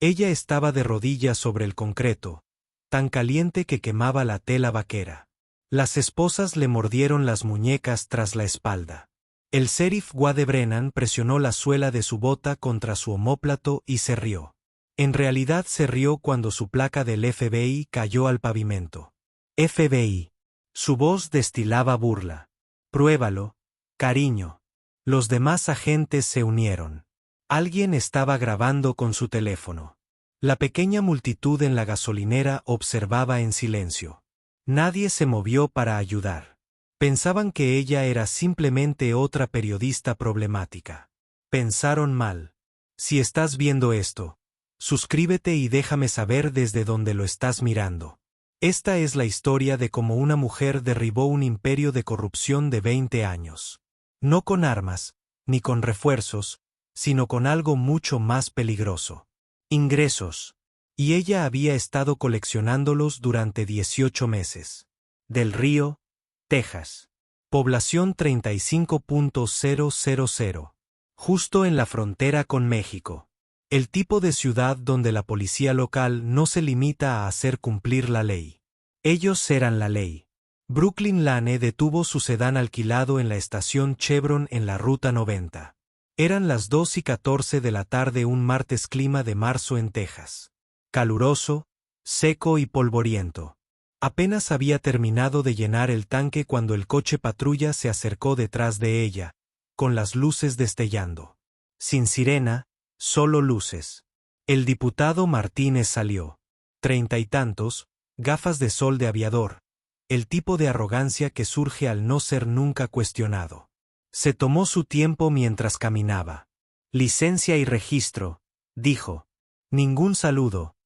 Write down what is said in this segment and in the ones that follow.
Ella estaba de rodillas sobre el concreto, tan caliente que quemaba la tela vaquera. Las esposas le mordieron las muñecas tras la espalda. El sheriff Wade Brennan presionó la suela de su bota contra su omóplato y se rió. En realidad se rió cuando su placa del FBI cayó al pavimento. FBI. Su voz destilaba burla. Pruébalo, cariño. Los demás agentes se unieron. Alguien estaba grabando con su teléfono. La pequeña multitud en la gasolinera observaba en silencio. Nadie se movió para ayudar. Pensaban que ella era simplemente otra periodista problemática. Pensaron mal. Si estás viendo esto, suscríbete y déjame saber desde dónde lo estás mirando. Esta es la historia de cómo una mujer derribó un imperio de corrupción de 20 años. No con armas, ni con refuerzos, sino con algo mucho más peligroso. Ingresos. Y ella había estado coleccionándolos durante 18 meses. Del Río, Texas. Población 35.000. Justo en la frontera con México. El tipo de ciudad donde la policía local no se limita a hacer cumplir la ley. Ellos eran la ley. Brooklyn Lane detuvo su sedán alquilado en la estación Chevron en la Ruta 90. Eran las 2:14 de la tarde un martes, clima de marzo en Texas. Caluroso, seco y polvoriento. Apenas había terminado de llenar el tanque cuando el coche patrulla se acercó detrás de ella, con las luces destellando. Sin sirena, solo luces. El diputado Martínez salió. 30 y tantos, gafas de sol de aviador, el tipo de arrogancia que surge al no ser nunca cuestionado. Se tomó su tiempo mientras caminaba. Licencia y registro, dijo. Ningún saludo,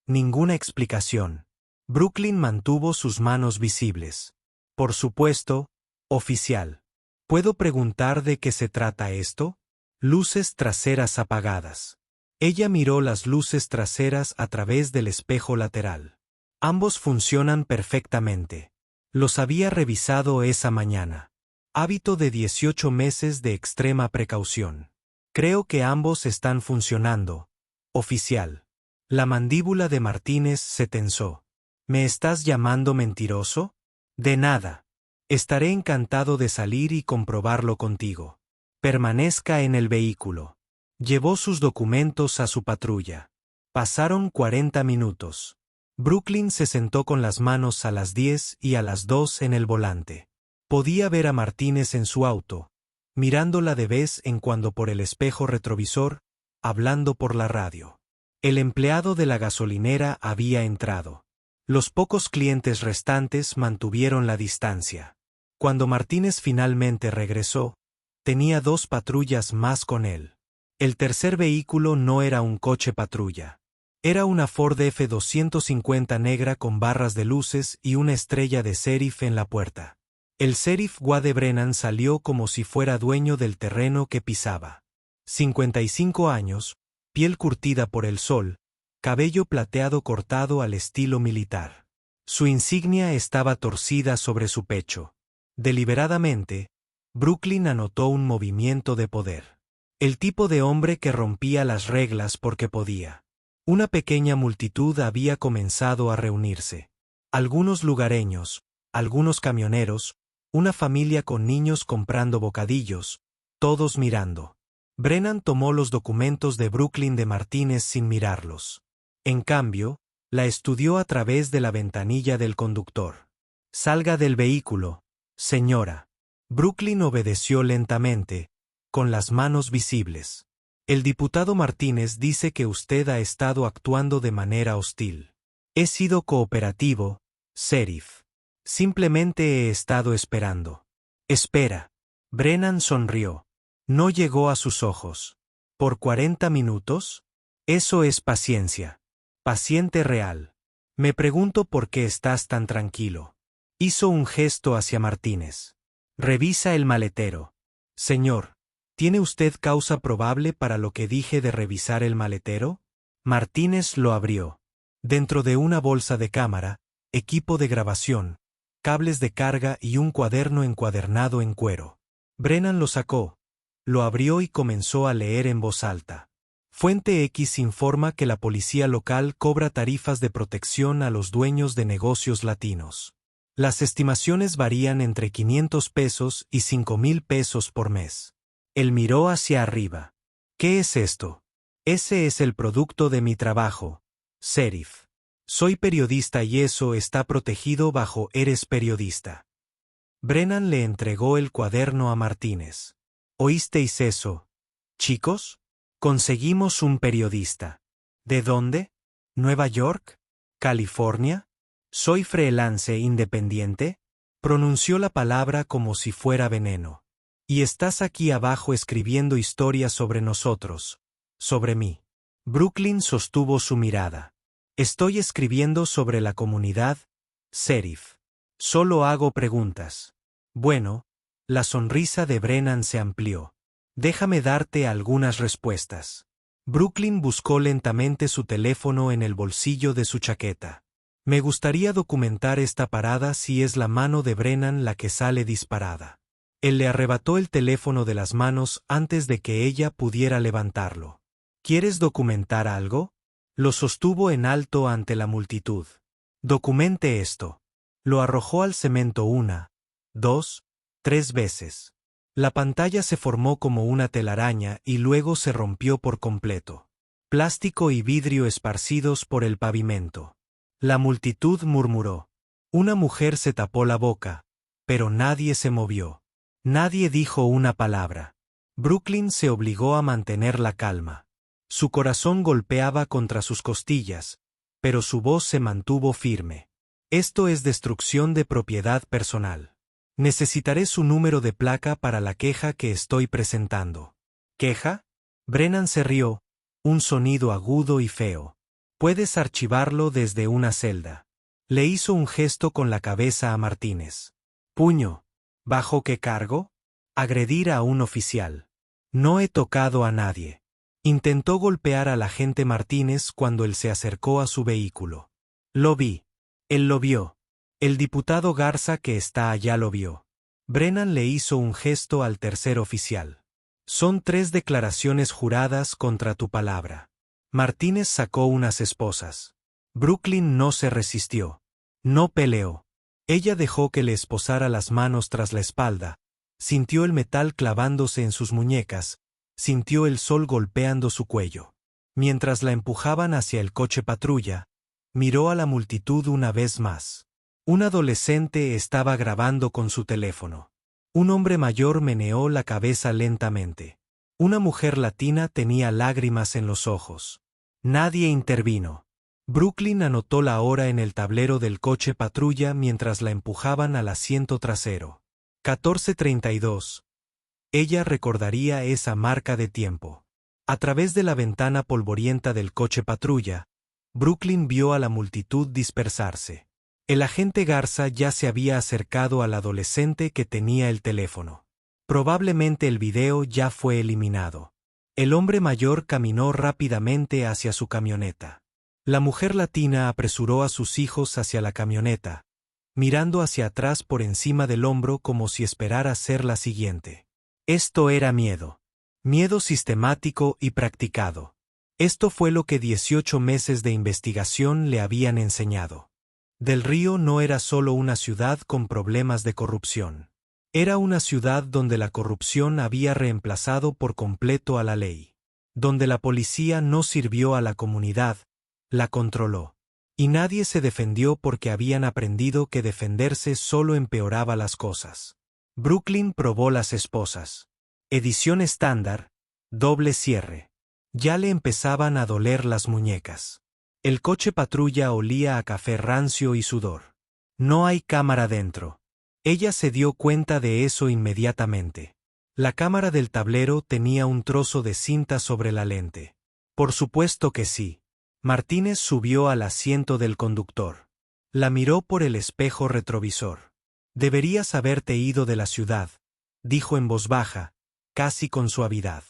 ninguna explicación. Brooklyn mantuvo sus manos visibles. Por supuesto, oficial. ¿Puedo preguntar de qué se trata esto? Luces traseras apagadas. Ella miró las luces traseras a través del espejo lateral. Ambos funcionan perfectamente. Los había revisado esa mañana. Hábito de 18 meses de extrema precaución. Creo que ambos están funcionando. Oficial. La mandíbula de Martínez se tensó. ¿Me estás llamando mentiroso? De nada. Estaré encantado de salir y comprobarlo contigo. Permanezca en el vehículo. Llevó sus documentos a su patrulla. Pasaron 40 minutos. Brooklyn se sentó con las manos a las 10 y a las 2 en el volante. Podía ver a Martínez en su auto, mirándola de vez en cuando por el espejo retrovisor, hablando por la radio. El empleado de la gasolinera había entrado. Los pocos clientes restantes mantuvieron la distancia. Cuando Martínez finalmente regresó, tenía 2 patrullas más con él. El tercer vehículo no era un coche patrulla. Era una Ford F-250 negra con barras de luces y una estrella de sheriff en la puerta. El sheriff Wade Brennan salió como si fuera dueño del terreno que pisaba. 55 años, piel curtida por el sol, cabello plateado cortado al estilo militar. Su insignia estaba torcida sobre su pecho. Deliberadamente, Brooklyn anotó un movimiento de poder. El tipo de hombre que rompía las reglas porque podía. Una pequeña multitud había comenzado a reunirse. Algunos lugareños, algunos camioneros, una familia con niños comprando bocadillos, todos mirando. Brennan tomó los documentos de Brooklyn de Martínez sin mirarlos. En cambio, la estudió a través de la ventanilla del conductor. Salga del vehículo, señora. Brooklyn obedeció lentamente, con las manos visibles. El diputado Martínez dice que usted ha estado actuando de manera hostil. He sido cooperativo, sheriff. Simplemente he estado esperando. Espera. Brennan sonrió. No llegó a sus ojos. ¿Por 40 minutos? Eso es paciencia. Paciente real. Me pregunto por qué estás tan tranquilo. Hizo un gesto hacia Martínez. Revisa el maletero. Señor, ¿tiene usted causa probable para lo que dije de revisar el maletero? Martínez lo abrió. Dentro de una bolsa de cámara, equipo de grabación, cables de carga y un cuaderno encuadernado en cuero. Brennan lo sacó, lo abrió y comenzó a leer en voz alta. Fuente X informa que la policía local cobra tarifas de protección a los dueños de negocios latinos. Las estimaciones varían entre 500 pesos y 5,000 pesos por mes. Él miró hacia arriba. ¿Qué es esto? Ese es el producto de mi trabajo, sheriff. Soy periodista y eso está protegido bajo Eres periodista. Brennan le entregó el cuaderno a Martínez. ¿Oísteis eso, chicos? Conseguimos un periodista. ¿De dónde? ¿Nueva York? ¿California? ¿Soy freelance independiente? Pronunció la palabra como si fuera veneno. Y estás aquí abajo escribiendo historias sobre nosotros, sobre mí. Brooklyn sostuvo su mirada. Estoy escribiendo sobre la comunidad, sheriff. Solo hago preguntas. Bueno, la sonrisa de Brennan se amplió. Déjame darte algunas respuestas. Brooklyn buscó lentamente su teléfono en el bolsillo de su chaqueta. Me gustaría documentar esta parada si es la mano de Brennan la que sale disparada. Él le arrebató el teléfono de las manos antes de que ella pudiera levantarlo. ¿Quieres documentar algo? Lo sostuvo en alto ante la multitud. Documente esto. Lo arrojó al cemento 1, 2, 3 veces. La pantalla se formó como una telaraña y luego se rompió por completo. Plástico y vidrio esparcidos por el pavimento. La multitud murmuró. Una mujer se tapó la boca, pero nadie se movió. Nadie dijo una palabra. Brooklyn se obligó a mantener la calma. Su corazón golpeaba contra sus costillas, pero su voz se mantuvo firme. Esto es destrucción de propiedad personal. Necesitaré su número de placa para la queja que estoy presentando. ¿Queja? Brennan se rió, un sonido agudo y feo. Puedes archivarlo desde una celda. Le hizo un gesto con la cabeza a Martínez. Puño. ¿Bajo qué cargo? Agredir a un oficial. No he tocado a nadie. Intentó golpear al agente Martínez cuando él se acercó a su vehículo. Lo vi. Él lo vio. El diputado Garza que está allá lo vio. Brennan le hizo un gesto al tercer oficial. Son 3 declaraciones juradas contra tu palabra. Martínez sacó unas esposas. Brooklyn no se resistió. No peleó. Ella dejó que le esposara las manos tras la espalda, sintió el metal clavándose en sus muñecas, sintió el sol golpeando su cuello. Mientras la empujaban hacia el coche patrulla, miró a la multitud una vez más. Un adolescente estaba grabando con su teléfono. Un hombre mayor meneó la cabeza lentamente. Una mujer latina tenía lágrimas en los ojos. Nadie intervino. Brooklyn anotó la hora en el tablero del coche patrulla mientras la empujaban al asiento trasero. 14:32. Ella recordaría esa marca de tiempo. A través de la ventana polvorienta del coche patrulla, Brooklyn vio a la multitud dispersarse. El agente Garza ya se había acercado al adolescente que tenía el teléfono. Probablemente el video ya fue eliminado. El hombre mayor caminó rápidamente hacia su camioneta. La mujer latina apresuró a sus hijos hacia la camioneta, mirando hacia atrás por encima del hombro como si esperara ser la siguiente. Esto era miedo. Miedo sistemático y practicado. Esto fue lo que 18 meses de investigación le habían enseñado. Del Río no era solo una ciudad con problemas de corrupción. Era una ciudad donde la corrupción había reemplazado por completo a la ley. Donde la policía no sirvió a la comunidad, la controló. Y nadie se defendió porque habían aprendido que defenderse solo empeoraba las cosas. Brooklyn probó las esposas. Edición estándar, doble cierre. Ya le empezaban a doler las muñecas. El coche patrulla olía a café rancio y sudor. No hay cámara dentro. Ella se dio cuenta de eso inmediatamente. La cámara del tablero tenía un trozo de cinta sobre la lente. Por supuesto que sí. Martínez subió al asiento del conductor. La miró por el espejo retrovisor. Deberías haberte ido de la ciudad, dijo en voz baja, casi con suavidad.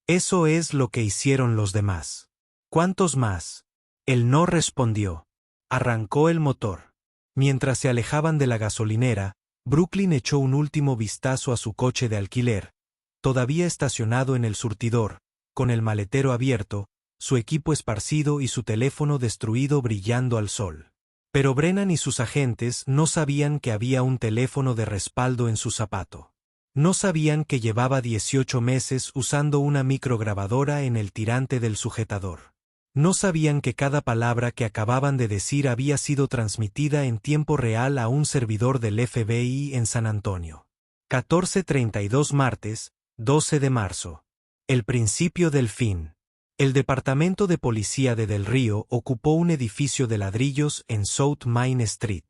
Eso es lo que hicieron los demás. ¿Cuántos más? Él no respondió. Arrancó el motor. Mientras se alejaban de la gasolinera, Brooklyn echó un último vistazo a su coche de alquiler, todavía estacionado en el surtidor, con el maletero abierto, su equipo esparcido y su teléfono destruido brillando al sol. Pero Brennan y sus agentes no sabían que había un teléfono de respaldo en su zapato. No sabían que llevaba 18 meses usando una micrograbadora en el tirante del sujetador. No sabían que cada palabra que acababan de decir había sido transmitida en tiempo real a un servidor del FBI en San Antonio. 14:32 martes, 12 de marzo. El principio del fin. El Departamento de Policía de Del Río ocupó un edificio de ladrillos en South Main Street.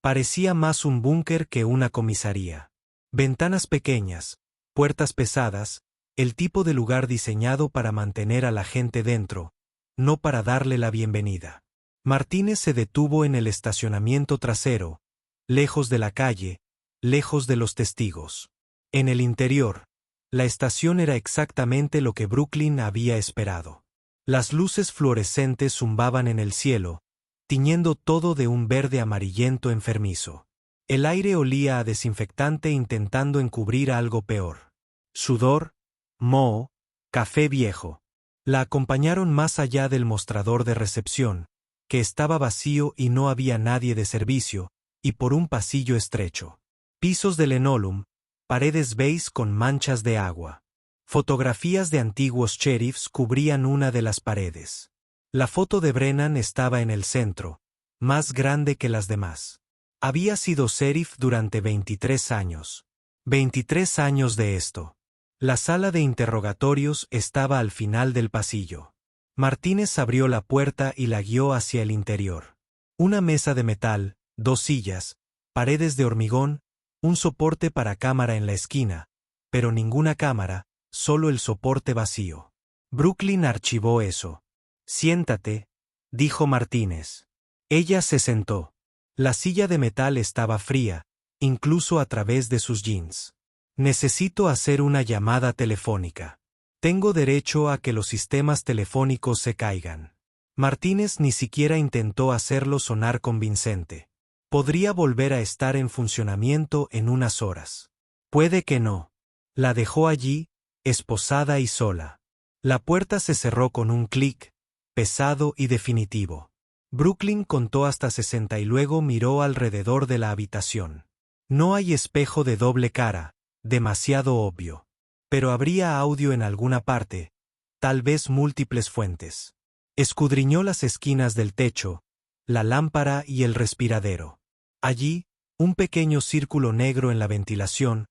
Parecía más un búnker que una comisaría. Ventanas pequeñas, puertas pesadas, el tipo de lugar diseñado para mantener a la gente dentro, no para darle la bienvenida. Martínez se detuvo en el estacionamiento trasero, lejos de la calle, lejos de los testigos. En el interior, la estación era exactamente lo que Brooklyn había esperado. Las luces fluorescentes zumbaban en el cielo, tiñendo todo de un verde amarillento enfermizo. El aire olía a desinfectante intentando encubrir algo peor. Sudor, moho, café viejo. La acompañaron más allá del mostrador de recepción, que estaba vacío y no había nadie de servicio, y por un pasillo estrecho. Pisos de linóleo, paredes beige con manchas de agua. Fotografías de antiguos sheriffs cubrían una de las paredes. La foto de Brennan estaba en el centro, más grande que las demás. Había sido sheriff durante 23 años. 23 años de esto. La sala de interrogatorios estaba al final del pasillo. Martínez abrió la puerta y la guió hacia el interior. Una mesa de metal, 2 sillas, paredes de hormigón, un soporte para cámara en la esquina, pero ninguna cámara, solo el soporte vacío. Brooklyn archivó eso. Siéntate, dijo Martínez. Ella se sentó. La silla de metal estaba fría, incluso a través de sus jeans. Necesito hacer una llamada telefónica. Tengo derecho a que los sistemas telefónicos se caigan. Martínez ni siquiera intentó hacerlo sonar convincente. Podría volver a estar en funcionamiento en unas horas. Puede que no. La dejó allí, esposada y sola. La puerta se cerró con un clic, pesado y definitivo. Brooklyn contó hasta 60 y luego miró alrededor de la habitación. No hay espejo de doble cara, demasiado obvio. Pero habría audio en alguna parte, tal vez múltiples fuentes. Escudriñó las esquinas del techo, la lámpara y el respiradero. Allí, un pequeño círculo negro en la ventilación,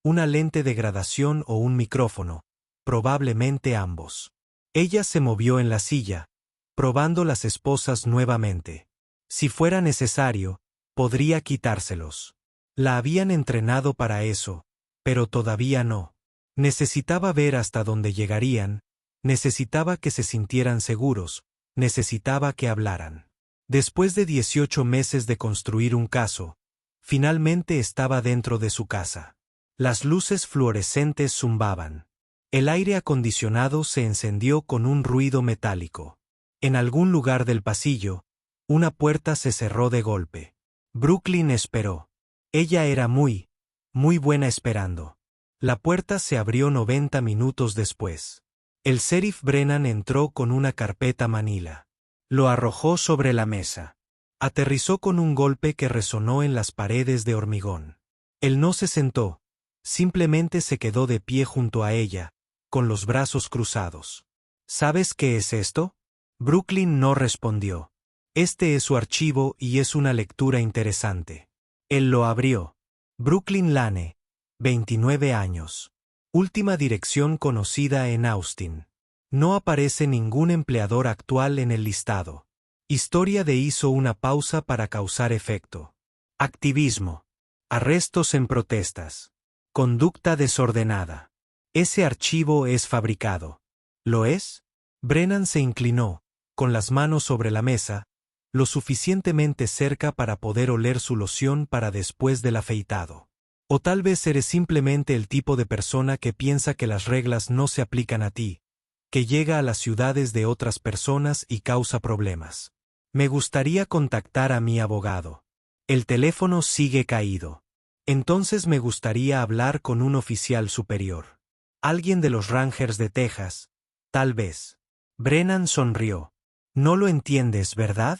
una lente de gradación o un micrófono, probablemente ambos. Ella se movió en la silla, probando las esposas nuevamente. Si fuera necesario, podría quitárselos. La habían entrenado para eso, pero todavía no. Necesitaba ver hasta dónde llegarían, necesitaba que se sintieran seguros, necesitaba que hablaran. Después de 18 meses de construir un caso, finalmente estaba dentro de su casa. Las luces fluorescentes zumbaban. El aire acondicionado se encendió con un ruido metálico. En algún lugar del pasillo, una puerta se cerró de golpe. Brooklyn esperó. Ella era muy buena esperando. La puerta se abrió 90 minutos después. El sheriff Brennan entró con una carpeta manila. Lo arrojó sobre la mesa. Aterrizó con un golpe que resonó en las paredes de hormigón. Él no se sentó, simplemente se quedó de pie junto a ella, con los brazos cruzados. ¿Sabes qué es esto? Brooklyn no respondió. Este es su archivo y es una lectura interesante. Él lo abrió. Brooklyn Lane, 29 años. Última dirección conocida en Austin. No aparece ningún empleador actual en el listado. Historia de hizo una pausa para causar efecto. Activismo. Arrestos en protestas. Conducta desordenada. Ese archivo es fabricado. ¿Lo es? Brennan se inclinó, con las manos sobre la mesa, lo suficientemente cerca para poder oler su loción para después del afeitado. O tal vez eres simplemente el tipo de persona que piensa que las reglas no se aplican a ti, que llega a las ciudades de otras personas y causa problemas. Me gustaría contactar a mi abogado. El teléfono sigue caído. Entonces me gustaría hablar con un oficial superior. Alguien de los Rangers de Texas, tal vez. Brennan sonrió. No lo entiendes, ¿verdad?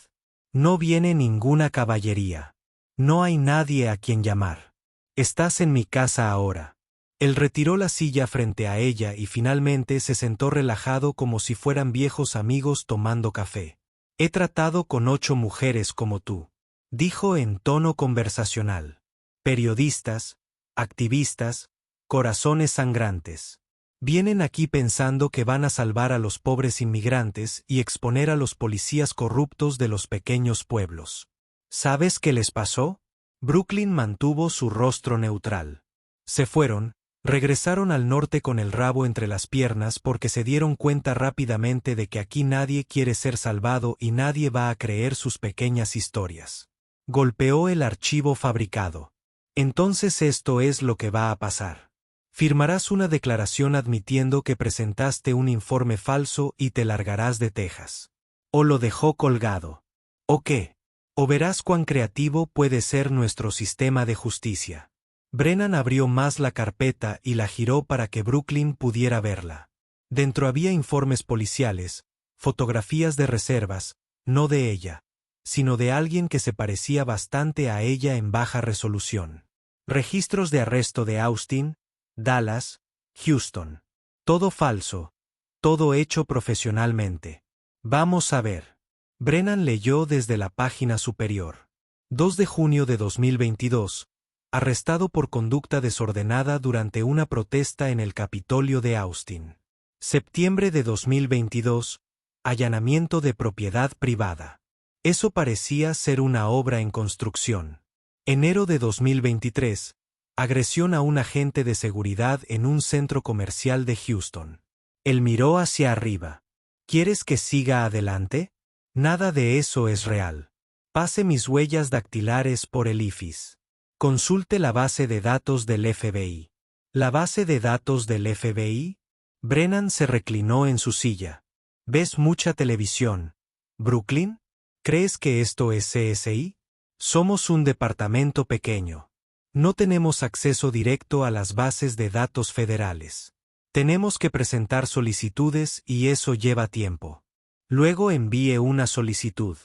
No viene ninguna caballería. No hay nadie a quien llamar. Estás en mi casa ahora. Él retiró la silla frente a ella y finalmente se sentó relajado como si fueran viejos amigos tomando café. He tratado con 8 mujeres como tú, dijo en tono conversacional. Periodistas, activistas, corazones sangrantes. Vienen aquí pensando que van a salvar a los pobres inmigrantes y exponer a los policías corruptos de los pequeños pueblos. ¿Sabes qué les pasó? Brooklyn mantuvo su rostro neutral. Se fueron, regresaron al norte con el rabo entre las piernas porque se dieron cuenta rápidamente de que aquí nadie quiere ser salvado y nadie va a creer sus pequeñas historias. Golpeó el archivo fabricado. Entonces esto es lo que va a pasar. Firmarás una declaración admitiendo que presentaste un informe falso y te largarás de Texas. O lo dejó colgado. ¿O qué? O verás cuán creativo puede ser nuestro sistema de justicia. Brennan abrió más la carpeta y la giró para que Brooklyn pudiera verla. Dentro había informes policiales, fotografías de reservas, no de ella, sino de alguien que se parecía bastante a ella en baja resolución. Registros de arresto de Austin, Dallas, Houston. Todo falso. Todo hecho profesionalmente. Vamos a ver. Brennan leyó desde la página superior. 2 de junio de 2022. Arrestado por conducta desordenada durante una protesta en el Capitolio de Austin. Septiembre de 2022. Allanamiento de propiedad privada. Eso parecía ser una obra en construcción. Enero de 2023. Agresión a un agente de seguridad en un centro comercial de Houston. Él miró hacia arriba. ¿Quieres que siga adelante? Nada de eso es real. Pase mis huellas dactilares por el IFIS. Consulte la base de datos del FBI. ¿La base de datos del FBI? Brennan se reclinó en su silla. ¿Ves mucha televisión, Brooklyn? ¿Crees que esto es CSI? Somos un departamento pequeño. No tenemos acceso directo a las bases de datos federales. Tenemos que presentar solicitudes y eso lleva tiempo. Luego envíe una solicitud.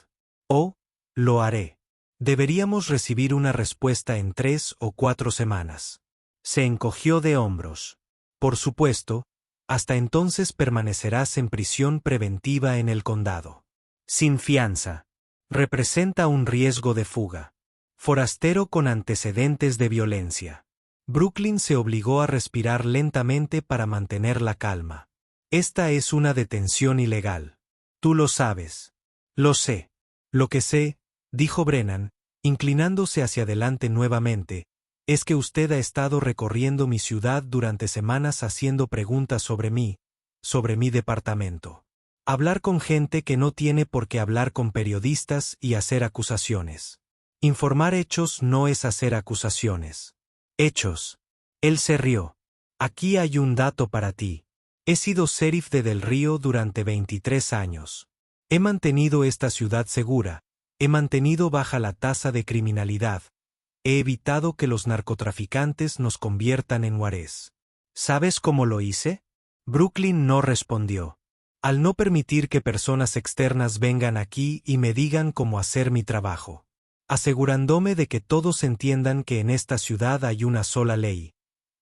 Lo haré. Deberíamos recibir una respuesta en 3 o 4 semanas. Se encogió de hombros. Por supuesto, hasta entonces permanecerás en prisión preventiva en el condado. Sin fianza. Representa un riesgo de fuga. Forastero con antecedentes de violencia. Brooklyn se obligó a respirar lentamente para mantener la calma. Esta es una detención ilegal. Tú lo sabes. Lo sé. Lo que sé, dijo Brennan, inclinándose hacia adelante nuevamente, es que usted ha estado recorriendo mi ciudad durante semanas haciendo preguntas sobre mí, sobre mi departamento. Hablar con gente que no tiene por qué hablar con periodistas y hacer acusaciones. Informar hechos no es hacer acusaciones. Hechos. Él se rió. Aquí hay un dato para ti. He sido sheriff de Del Río durante 23 años. He mantenido esta ciudad segura. He mantenido baja la tasa de criminalidad. He evitado que los narcotraficantes nos conviertan en Juárez. ¿Sabes cómo lo hice? Brooklyn no respondió. Al no permitir que personas externas vengan aquí y me digan cómo hacer mi trabajo. Asegurándome de que todos entiendan que en esta ciudad hay una sola ley.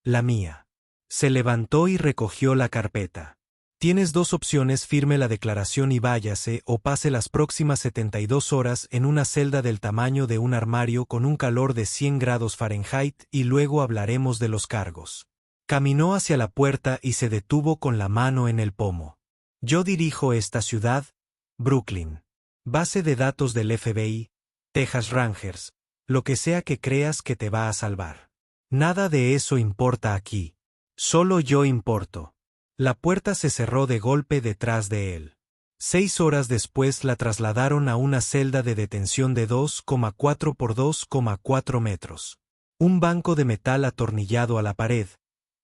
La mía. Se levantó y recogió la carpeta. Tienes 2 opciones: firme la declaración y váyase, o pase las próximas 72 horas en una celda del tamaño de un armario con un calor de 100 grados Fahrenheit y luego hablaremos de los cargos. Caminó hacia la puerta y se detuvo con la mano en el pomo. Yo dirijo esta ciudad, Brooklyn. Base de datos del FBI, Texas Rangers, lo que sea que creas que te va a salvar. Nada de eso importa aquí. Solo yo importo. La puerta se cerró de golpe detrás de él. 6 horas después la trasladaron a una celda de detención de 2,4 por 2,4 metros. Un banco de metal atornillado a la pared.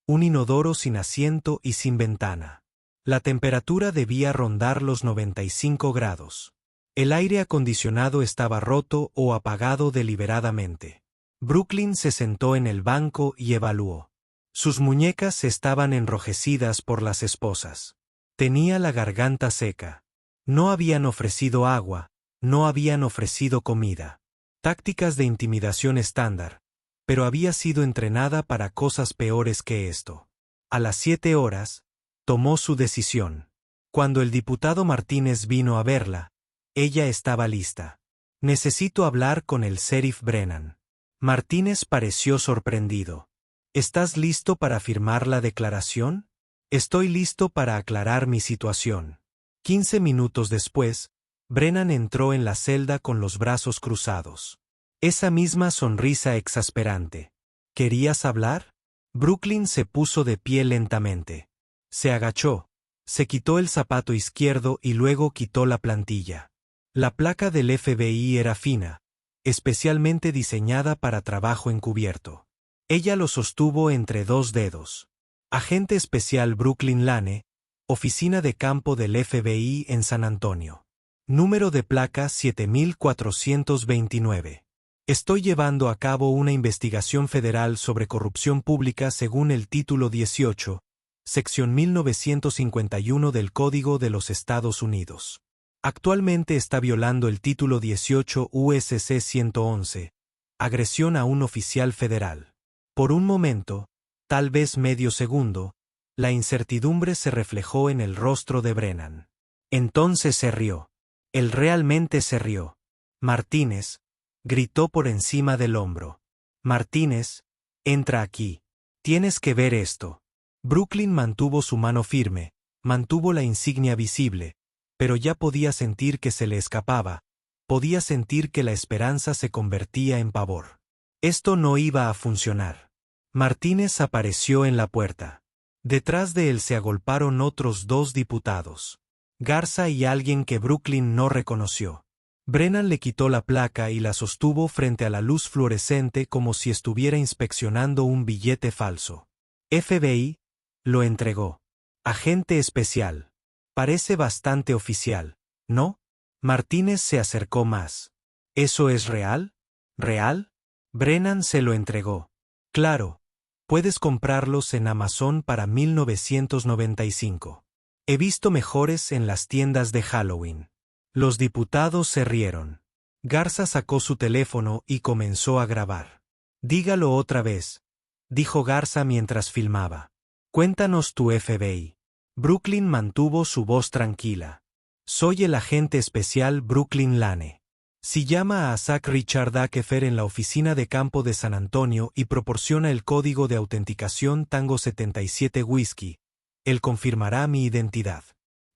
Un inodoro sin asiento y sin ventana. La temperatura debía rondar los 95 grados. El aire acondicionado estaba roto o apagado deliberadamente. Brooklyn se sentó en el banco y evaluó. Sus muñecas estaban enrojecidas por las esposas. Tenía la garganta seca. No habían ofrecido agua, no habían ofrecido comida. Tácticas de intimidación estándar, pero había sido entrenada para cosas peores que esto. A las 7 horas, tomó su decisión. Cuando el diputado Martínez vino a verla, ella estaba lista. Necesito hablar con el sheriff Brennan. Martínez pareció sorprendido. ¿Estás listo para firmar la declaración? Estoy listo para aclarar mi situación. 15 minutos después, Brennan entró en la celda con los brazos cruzados. Esa misma sonrisa exasperante. ¿Querías hablar? Brooklyn se puso de pie lentamente. Se agachó, se quitó el zapato izquierdo y luego quitó la plantilla. La placa del FBI era fina, especialmente diseñada para trabajo encubierto. Ella lo sostuvo entre 2 dedos. Agente especial Brooklyn Lane, oficina de campo del FBI en San Antonio. Número de placa 7429. Estoy llevando a cabo una investigación federal sobre corrupción pública según el título 18, sección 1951 del Código de los Estados Unidos. Actualmente está violando el título 18 USC 111, agresión a un oficial federal. Por un momento, tal vez medio segundo, la incertidumbre se reflejó en el rostro de Brennan. Entonces se rió. Él realmente se rió. Martínez, gritó por encima del hombro. Martínez, entra aquí. Tienes que ver esto. Brooklyn mantuvo su mano firme, mantuvo la insignia visible, pero ya podía sentir que se le escapaba, podía sentir que la esperanza se convertía en pavor. Esto no iba a funcionar. Martínez apareció en la puerta. Detrás de él se agolparon otros 2 diputados. Garza y alguien que Brooklyn no reconoció. Brennan le quitó la placa y la sostuvo frente a la luz fluorescente como si estuviera inspeccionando un billete falso. FBI, lo entregó. Agente especial. Parece bastante oficial, ¿no? Martínez se acercó más. ¿Eso es real? ¿Real? Brennan se lo entregó. Claro. Puedes comprarlos en Amazon para 1995. He visto mejores en las tiendas de Halloween. Los diputados se rieron. Garza sacó su teléfono y comenzó a grabar. Dígalo otra vez, dijo Garza mientras filmaba. Cuéntanos tu FBI. Brooklyn mantuvo su voz tranquila. Soy el agente especial Brooklyn Lane. Si llama a Zach Richard Akefer en la oficina de campo de San Antonio y proporciona el código de autenticación Tango 77 Whisky, él confirmará mi identidad.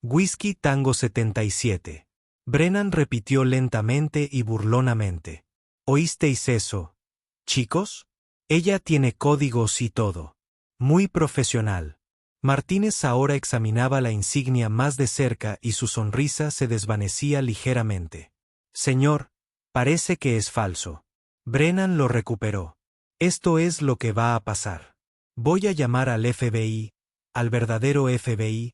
Whisky Tango 77. Brennan repitió lentamente y burlonamente. ¿Oísteis eso, chicos? Ella tiene códigos y todo. Muy profesional. Martínez ahora examinaba la insignia más de cerca y su sonrisa se desvanecía ligeramente. Señor, parece que es falso. Brennan lo recuperó. Esto es lo que va a pasar. Voy a llamar al FBI, al verdadero FBI,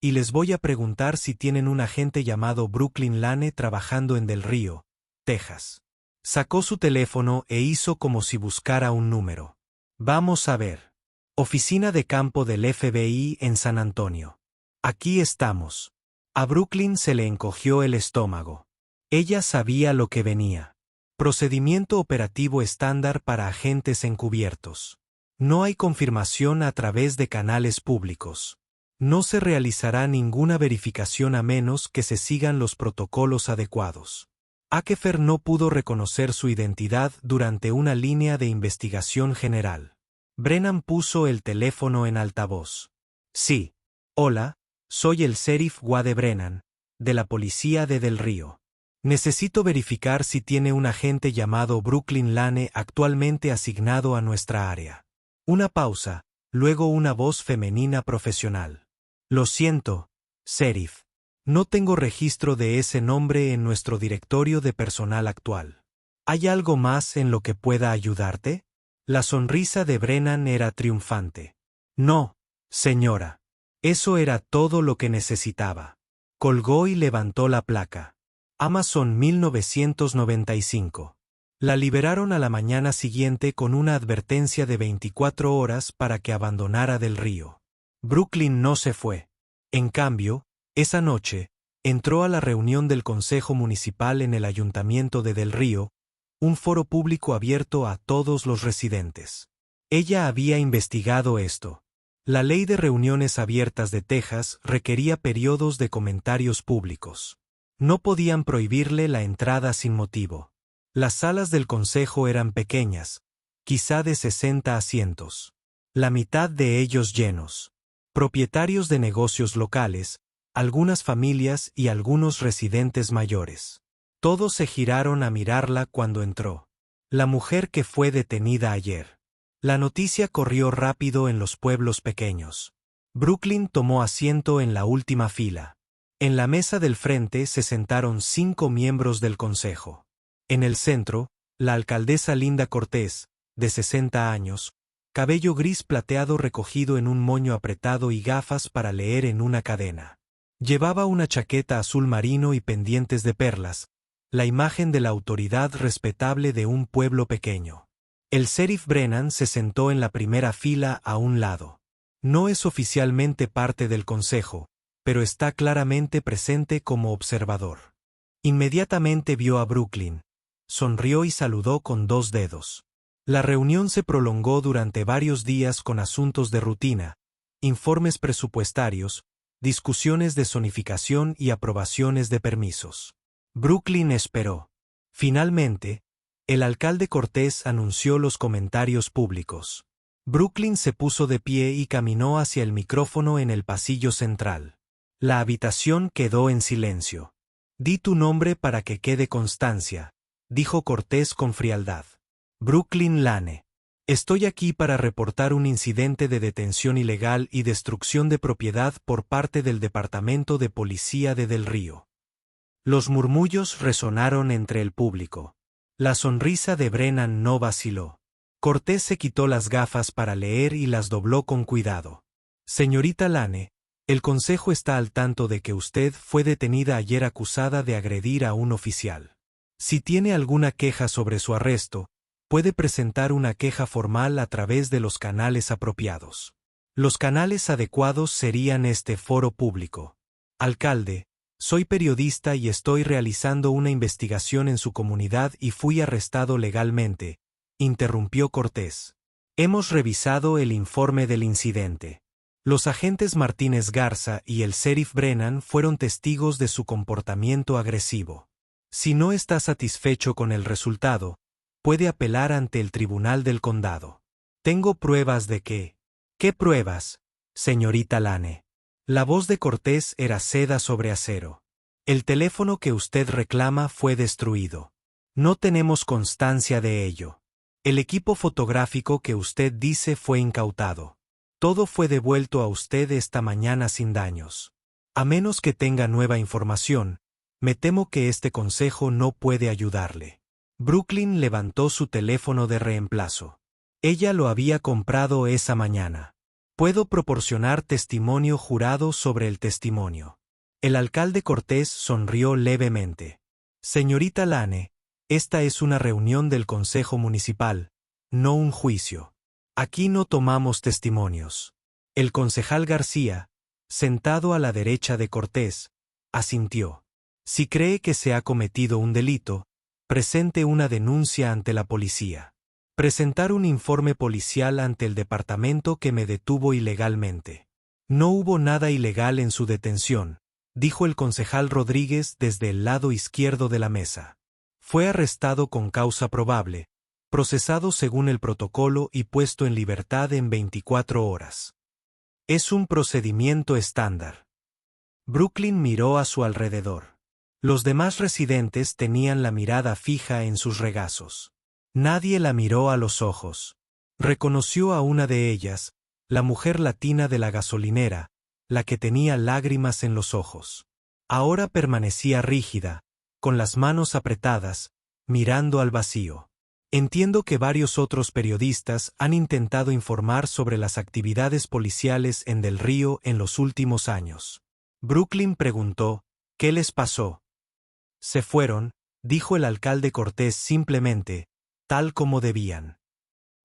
y les voy a preguntar si tienen un agente llamado Brooklyn Lane trabajando en Del Río, Texas. Sacó su teléfono e hizo como si buscara un número. Vamos a ver. Oficina de campo del FBI en San Antonio. Aquí estamos. A Brooklyn se le encogió el estómago. Ella sabía lo que venía. Procedimiento operativo estándar para agentes encubiertos. No hay confirmación a través de canales públicos. No se realizará ninguna verificación a menos que se sigan los protocolos adecuados. Akefer no pudo reconocer su identidad durante una línea de investigación general. Brennan puso el teléfono en altavoz. Sí. Hola, soy el sheriff Wade Brennan, de la policía de Del Río. Necesito verificar si tiene un agente llamado Brooklyn Lane actualmente asignado a nuestra área. Una pausa, luego una voz femenina profesional. Lo siento, sheriff. No tengo registro de ese nombre en nuestro directorio de personal actual. ¿Hay algo más en lo que pueda ayudarte? La sonrisa de Brennan era triunfante. No, señora. Eso era todo lo que necesitaba. Colgó y levantó la placa. Amazon 1995. La liberaron a la mañana siguiente con una advertencia de 24 horas para que abandonara Del Río. Brooklyn no se fue. En cambio, esa noche, entró a la reunión del Consejo Municipal en el Ayuntamiento de Del Río, un foro público abierto a todos los residentes. Ella había investigado esto. La Ley de Reuniones Abiertas de Texas requería periodos de comentarios públicos. No podían prohibirle la entrada sin motivo. Las salas del consejo eran pequeñas, quizá de 60 asientos. La mitad de ellos llenos. Propietarios de negocios locales, algunas familias y algunos residentes mayores. Todos se giraron a mirarla cuando entró. La mujer que fue detenida ayer. La noticia corrió rápido en los pueblos pequeños. Brooklyn tomó asiento en la última fila. En la mesa del frente se sentaron 5 miembros del consejo. En el centro, la alcaldesa Linda Cortés, de 60 años, cabello gris plateado recogido en un moño apretado y gafas para leer en una cadena. Llevaba una chaqueta azul marino y pendientes de perlas, la imagen de la autoridad respetable de un pueblo pequeño. El sheriff Brennan se sentó en la primera fila a un lado. No es oficialmente parte del consejo, pero está claramente presente como observador. Inmediatamente vio a Brooklyn. Sonrió y saludó con 2 dedos. La reunión se prolongó durante varios días con asuntos de rutina, informes presupuestarios, discusiones de zonificación y aprobaciones de permisos. Brooklyn esperó. Finalmente, el alcalde Cortés anunció los comentarios públicos. Brooklyn se puso de pie y caminó hacia el micrófono en el pasillo central. La habitación quedó en silencio. «Di tu nombre para que quede constancia», dijo Cortés con frialdad. «Brooklyn Lane. Estoy aquí para reportar un incidente de detención ilegal y destrucción de propiedad por parte del Departamento de Policía de Del Río». Los murmullos resonaron entre el público. La sonrisa de Brennan no vaciló. Cortés se quitó las gafas para leer y las dobló con cuidado. «Señorita Lane, el consejo está al tanto de que usted fue detenida ayer acusada de agredir a un oficial. Si tiene alguna queja sobre su arresto, puede presentar una queja formal a través de los canales apropiados. Los canales adecuados serían este foro público. Alcalde, soy periodista y estoy realizando una investigación en su comunidad y fui arrestado legalmente», interrumpió Cortés. «Hemos revisado el informe del incidente. Los agentes Martínez Garza y el sheriff Brennan fueron testigos de su comportamiento agresivo. Si no está satisfecho con el resultado, puede apelar ante el tribunal del condado. Tengo pruebas de que». «¿Qué pruebas, señorita Lane?». La voz de Cortés era seda sobre acero. «El teléfono que usted reclama fue destruido. No tenemos constancia de ello. El equipo fotográfico que usted dice fue incautado. Todo fue devuelto a usted esta mañana sin daños. A menos que tenga nueva información, me temo que este consejo no puede ayudarle». Brooklyn levantó su teléfono de reemplazo. Ella lo había comprado esa mañana. «Puedo proporcionar testimonio jurado sobre el testimonio». El alcalde Cortés sonrió levemente. «Señorita Lane, esta es una reunión del Consejo Municipal, no un juicio. Aquí no tomamos testimonios». El concejal García, sentado a la derecha de Cortés, asintió. «Si cree que se ha cometido un delito, presente una denuncia ante la policía». «Presentar un informe policial ante el departamento que me detuvo ilegalmente». «No hubo nada ilegal en su detención», dijo el concejal Rodríguez desde el lado izquierdo de la mesa. «Fue arrestado con causa probable, procesado según el protocolo y puesto en libertad en 24 horas. Es un procedimiento estándar». Brooklyn miró a su alrededor. Los demás residentes tenían la mirada fija en sus regazos. Nadie la miró a los ojos. Reconoció a una de ellas, la mujer latina de la gasolinera, la que tenía lágrimas en los ojos. Ahora permanecía rígida, con las manos apretadas, mirando al vacío. «Entiendo que varios otros periodistas han intentado informar sobre las actividades policiales en Del Río en los últimos años». Brooklyn preguntó, «¿Qué les pasó?». «Se fueron», dijo el alcalde Cortés simplemente, «tal como debían».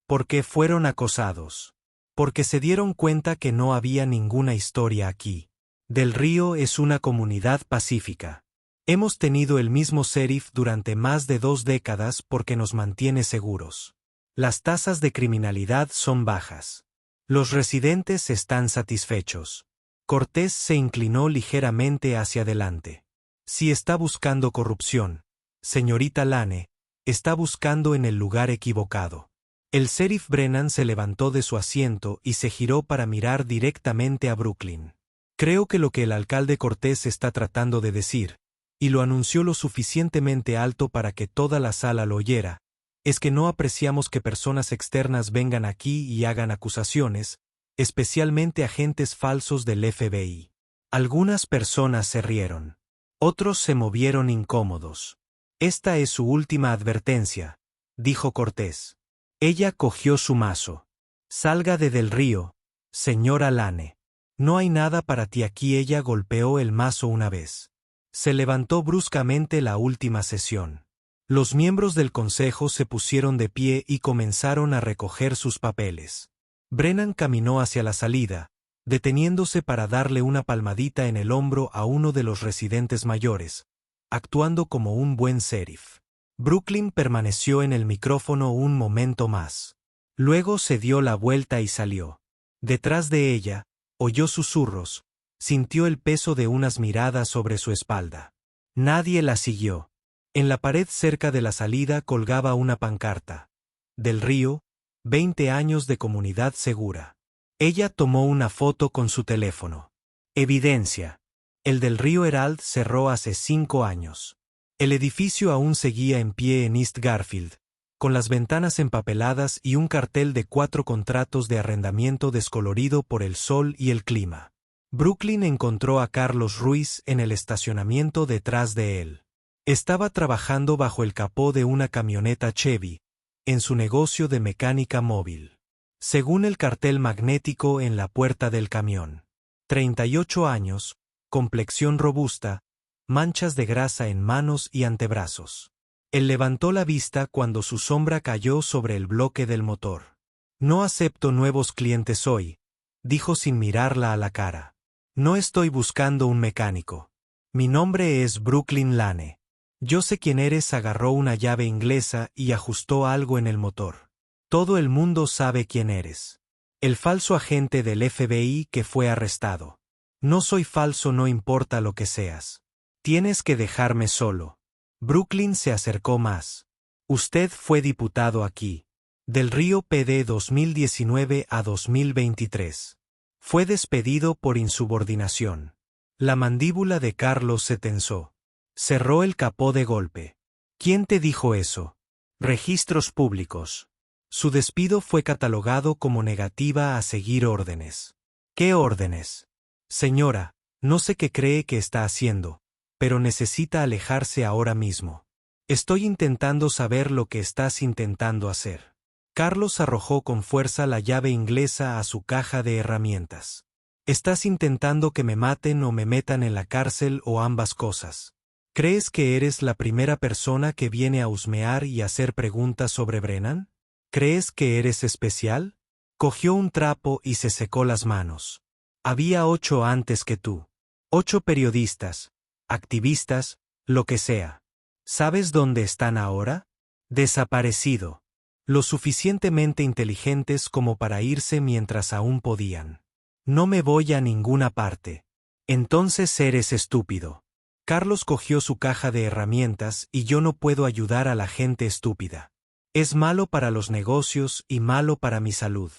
«¿Por qué fueron acosados?». «Porque se dieron cuenta que no había ninguna historia aquí». Del Río es una comunidad pacífica. Hemos tenido el mismo sheriff durante más de 2 décadas porque nos mantiene seguros. Las tasas de criminalidad son bajas. Los residentes están satisfechos. Cortés se inclinó ligeramente hacia adelante. Si está buscando corrupción, señorita Lane, está buscando en el lugar equivocado. El sheriff Brennan se levantó de su asiento y se giró para mirar directamente a Brooklyn. Creo que lo que el alcalde Cortés está tratando de decir, y lo anunció lo suficientemente alto para que toda la sala lo oyera, es que no apreciamos que personas externas vengan aquí y hagan acusaciones, especialmente agentes falsos del FBI. Algunas personas se rieron. Otros se movieron incómodos. Esta es su última advertencia, dijo Cortés. Ella cogió su mazo. Salga de Del Río, señora Lane. No hay nada para ti aquí. Ella golpeó el mazo una vez. Se levantó bruscamente la última sesión. Los miembros del consejo se pusieron de pie y comenzaron a recoger sus papeles. Brennan caminó hacia la salida, deteniéndose para darle una palmadita en el hombro a uno de los residentes mayores, actuando como un buen sheriff. Brooklyn permaneció en el micrófono un momento más. Luego se dio la vuelta y salió. Detrás de ella, oyó susurros, sintió el peso de unas miradas sobre su espalda. Nadie la siguió. En la pared cerca de la salida colgaba una pancarta. Del Río, 20 años de comunidad segura. Ella tomó una foto con su teléfono. Evidencia. El Del Río Herald cerró hace 5 años. El edificio aún seguía en pie en East Garfield, con las ventanas empapeladas y un cartel de 4 contratos de arrendamiento descolorido por el sol y el clima. Brooklyn encontró a Carlos Ruiz en el estacionamiento detrás de él. Estaba trabajando bajo el capó de una camioneta Chevy, en su negocio de mecánica móvil. Según el cartel magnético en la puerta del camión. 38 años, complexión robusta, manchas de grasa en manos y antebrazos. Él levantó la vista cuando su sombra cayó sobre el bloque del motor. No acepto nuevos clientes hoy, dijo sin mirarla a la cara. No estoy buscando un mecánico. Mi nombre es Brooklyn Lane. Yo sé quién eres. Agarró una llave inglesa y ajustó algo en el motor. Todo el mundo sabe quién eres. El falso agente del FBI que fue arrestado. No soy falso, no importa lo que seas. Tienes que dejarme solo. Brooklyn se acercó más. Usted fue diputado aquí. Del Río PD 2019 a 2023. Fue despedido por insubordinación. La mandíbula de Carlos se tensó. Cerró el capó de golpe. ¿Quién te dijo eso? Registros públicos. Su despido fue catalogado como negativa a seguir órdenes. ¿Qué órdenes? Señora, no sé qué cree que está haciendo, pero necesita alejarse ahora mismo. Estoy intentando saber lo que estás intentando hacer. Carlos arrojó con fuerza la llave inglesa a su caja de herramientas. ¿Estás intentando que me maten o me metan en la cárcel o ambas cosas? ¿Crees que eres la primera persona que viene a husmear y hacer preguntas sobre Brennan? ¿Crees que eres especial? Cogió un trapo y se secó las manos. Había 8 antes que tú. 8 periodistas, activistas, lo que sea. ¿Sabes dónde están ahora? Desaparecido. Lo suficientemente inteligentes como para irse mientras aún podían. No me voy a ninguna parte. Entonces eres estúpido. Carlos cogió su caja de herramientas y yo no puedo ayudar a la gente estúpida. Es malo para los negocios y malo para mi salud.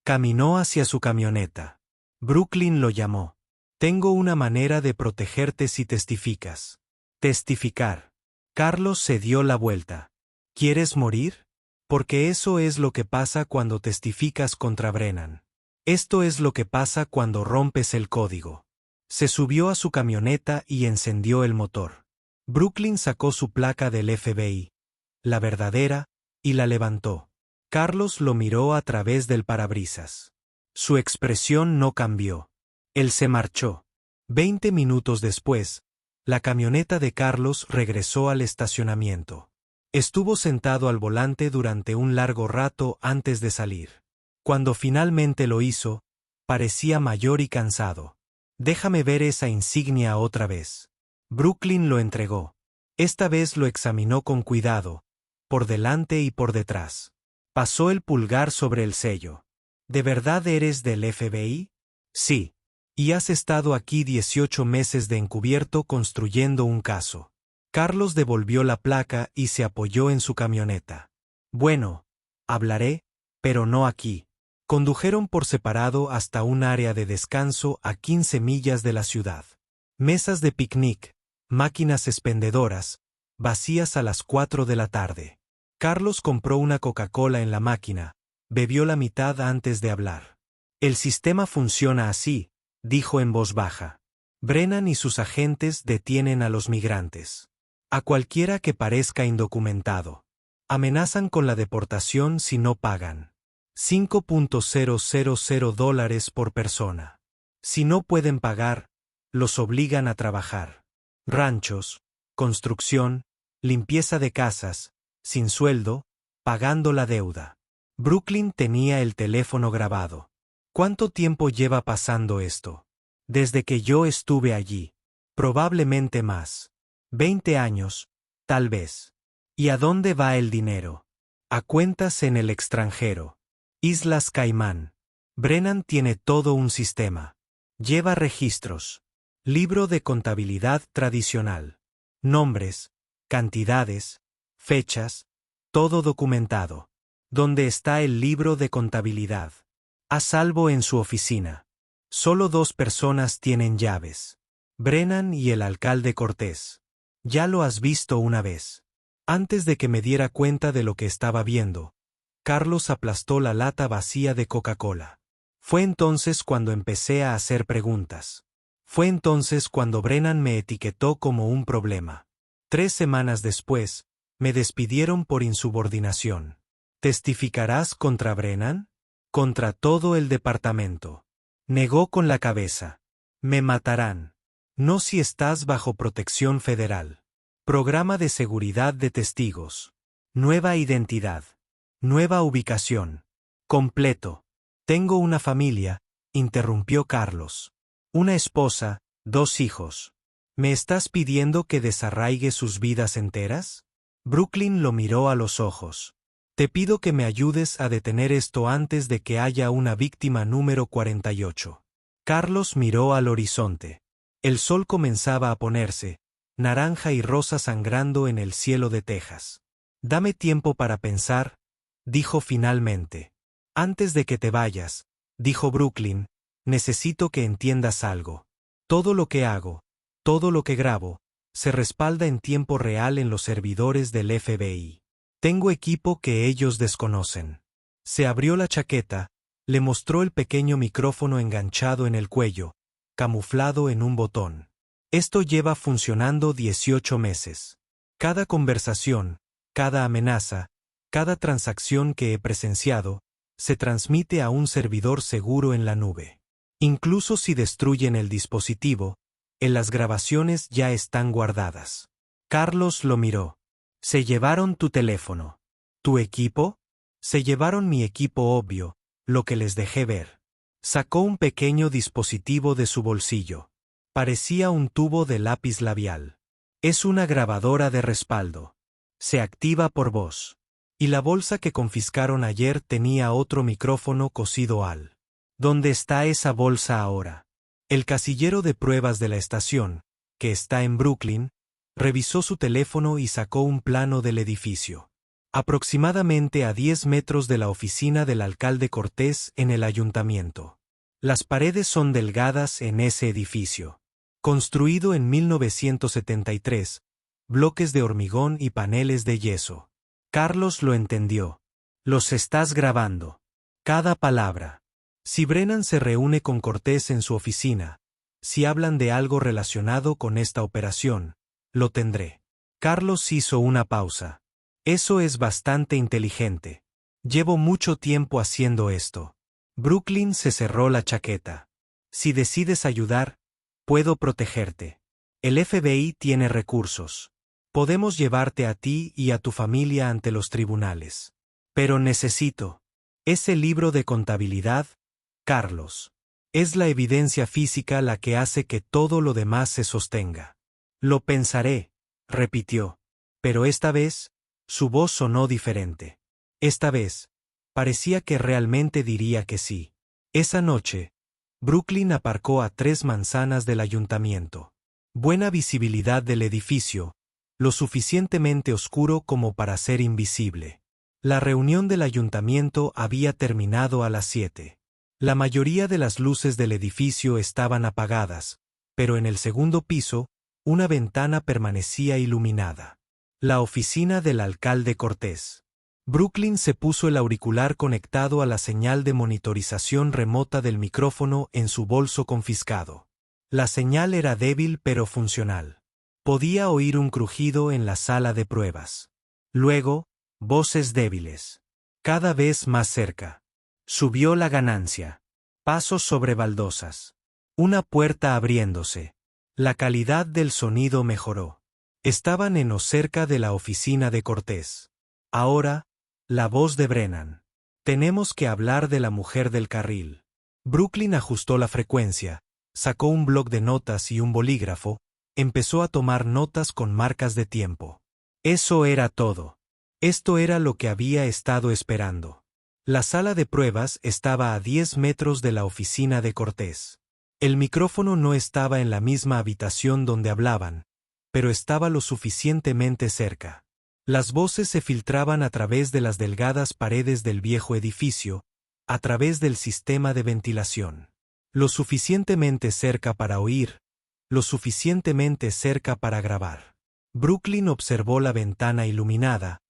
Caminó hacia su camioneta. Brooklyn lo llamó. Tengo una manera de protegerte si testificas. Testificar. Carlos se dio la vuelta. ¿Quieres morir? Porque eso es lo que pasa cuando testificas contra Brennan. Esto es lo que pasa cuando rompes el código. Se subió a su camioneta y encendió el motor. Brooklyn sacó su placa del FBI, la verdadera, y la levantó. Carlos lo miró a través del parabrisas. Su expresión no cambió. Él se marchó. 20 minutos después, la camioneta de Carlos regresó al estacionamiento. Estuvo sentado al volante durante un largo rato antes de salir. Cuando finalmente lo hizo, parecía mayor y cansado. Déjame ver esa insignia otra vez. Brooklyn lo entregó. Esta vez lo examinó con cuidado, por delante y por detrás. Pasó el pulgar sobre el sello. ¿De verdad eres del FBI? Sí. Y has estado aquí 18 meses de encubierto construyendo un caso. Carlos devolvió la placa y se apoyó en su camioneta. Bueno, hablaré, pero no aquí. Condujeron por separado hasta un área de descanso a 15 millas de la ciudad. Mesas de picnic, máquinas expendedoras, vacías a las 4 de la tarde. Carlos compró una Coca-Cola en la máquina, bebió la mitad antes de hablar. El sistema funciona así, dijo en voz baja. Brennan y sus agentes detienen a los migrantes. A cualquiera que parezca indocumentado. Amenazan con la deportación si no pagan. $5.000 por persona. Si no pueden pagar, los obligan a trabajar. Ranchos, construcción, limpieza de casas, sin sueldo, pagando la deuda. Brooklyn tenía el teléfono grabado. ¿Cuánto tiempo lleva pasando esto? Desde que yo estuve allí. Probablemente más. 20 años, tal vez. ¿Y a dónde va el dinero? A cuentas en el extranjero. Islas Caimán. Brennan tiene todo un sistema. Lleva registros. Libro de contabilidad tradicional. Nombres, cantidades, fechas, todo documentado. ¿Dónde está el libro de contabilidad? A salvo en su oficina. Solo 2 personas tienen llaves. Brennan y el alcalde Cortés. Ya lo has visto una vez. Antes de que me diera cuenta de lo que estaba viendo, Carlos aplastó la lata vacía de Coca-Cola. Fue entonces cuando empecé a hacer preguntas. Fue entonces cuando Brennan me etiquetó como un problema. 3 semanas después, me despidieron por insubordinación. ¿Testificarás contra Brennan? Contra todo el departamento. Negó con la cabeza. Me matarán. No si estás bajo protección federal. Programa de seguridad de testigos. Nueva identidad. Nueva ubicación. Completo. Tengo una familia, interrumpió Carlos. Una esposa, 2 hijos. ¿Me estás pidiendo que desarraigue sus vidas enteras? Brooklyn lo miró a los ojos. Te pido que me ayudes a detener esto antes de que haya una víctima número 48. Carlos miró al horizonte. El sol comenzaba a ponerse, naranja y rosa sangrando en el cielo de Texas. Dame tiempo para pensar, dijo finalmente. Antes de que te vayas, dijo Brooklyn, necesito que entiendas algo. Todo lo que hago, todo lo que grabo, se respalda en tiempo real en los servidores del FBI. Tengo equipo que ellos desconocen. Se abrió la chaqueta, le mostró el pequeño micrófono enganchado en el cuello, camuflado en un botón. Esto lleva funcionando 18 meses. Cada conversación, cada amenaza, cada transacción que he presenciado, se transmite a un servidor seguro en la nube. Incluso si destruyen el dispositivo, en las grabaciones ya están guardadas. Carlos lo miró. Se llevaron tu teléfono. ¿Tu equipo? Se llevaron mi equipo obvio, lo que les dejé ver. Sacó un pequeño dispositivo de su bolsillo. Parecía un tubo de lápiz labial. Es una grabadora de respaldo. Se activa por voz. Y la bolsa que confiscaron ayer tenía otro micrófono cosido al. ¿Dónde está esa bolsa ahora? El casillero de pruebas de la estación, que está en Brooklyn, revisó su teléfono y sacó un plano del edificio. Aproximadamente a 10 metros de la oficina del alcalde Cortés en el ayuntamiento. Las paredes son delgadas en ese edificio. Construido en 1973, bloques de hormigón y paneles de yeso. Carlos lo entendió. Los estás grabando. Cada palabra. Si Brennan se reúne con Cortés en su oficina, si hablan de algo relacionado con esta operación, lo tendré. Carlos hizo una pausa. Eso es bastante inteligente. Llevo mucho tiempo haciendo esto. Brooklyn se cerró la chaqueta. Si decides ayudar, puedo protegerte. El FBI tiene recursos. Podemos llevarte a ti y a tu familia ante los tribunales. Pero necesito ese libro de contabilidad, Carlos. Es la evidencia física la que hace que todo lo demás se sostenga. Lo pensaré, repitió. Pero esta vez, su voz sonó diferente. Esta vez, parecía que realmente diría que sí. Esa noche, Brooklyn aparcó a 3 manzanas del ayuntamiento. Buena visibilidad del edificio, lo suficientemente oscuro como para ser invisible. La reunión del ayuntamiento había terminado a las 7. La mayoría de las luces del edificio estaban apagadas, pero en el segundo piso, una ventana permanecía iluminada. La oficina del alcalde Cortés. Brooklyn se puso el auricular conectado a la señal de monitorización remota del micrófono en su bolso confiscado. La señal era débil pero funcional. Podía oír un crujido en la sala de pruebas. Luego, voces débiles. Cada vez más cerca. Subió la ganancia. Pasos sobre baldosas. Una puerta abriéndose. La calidad del sonido mejoró. Estaban en o cerca de la oficina de Cortés. Ahora, la voz de Brennan. Tenemos que hablar de la mujer del carril. Brooklyn ajustó la frecuencia, sacó un bloc de notas y un bolígrafo, empezó a tomar notas con marcas de tiempo. Eso era todo. Esto era lo que había estado esperando. La sala de pruebas estaba a 10 metros de la oficina de Cortés. El micrófono no estaba en la misma habitación donde hablaban, pero estaba lo suficientemente cerca. Las voces se filtraban a través de las delgadas paredes del viejo edificio, a través del sistema de ventilación. Lo suficientemente cerca para oír, lo suficientemente cerca para grabar. Brooklyn observó la ventana iluminada,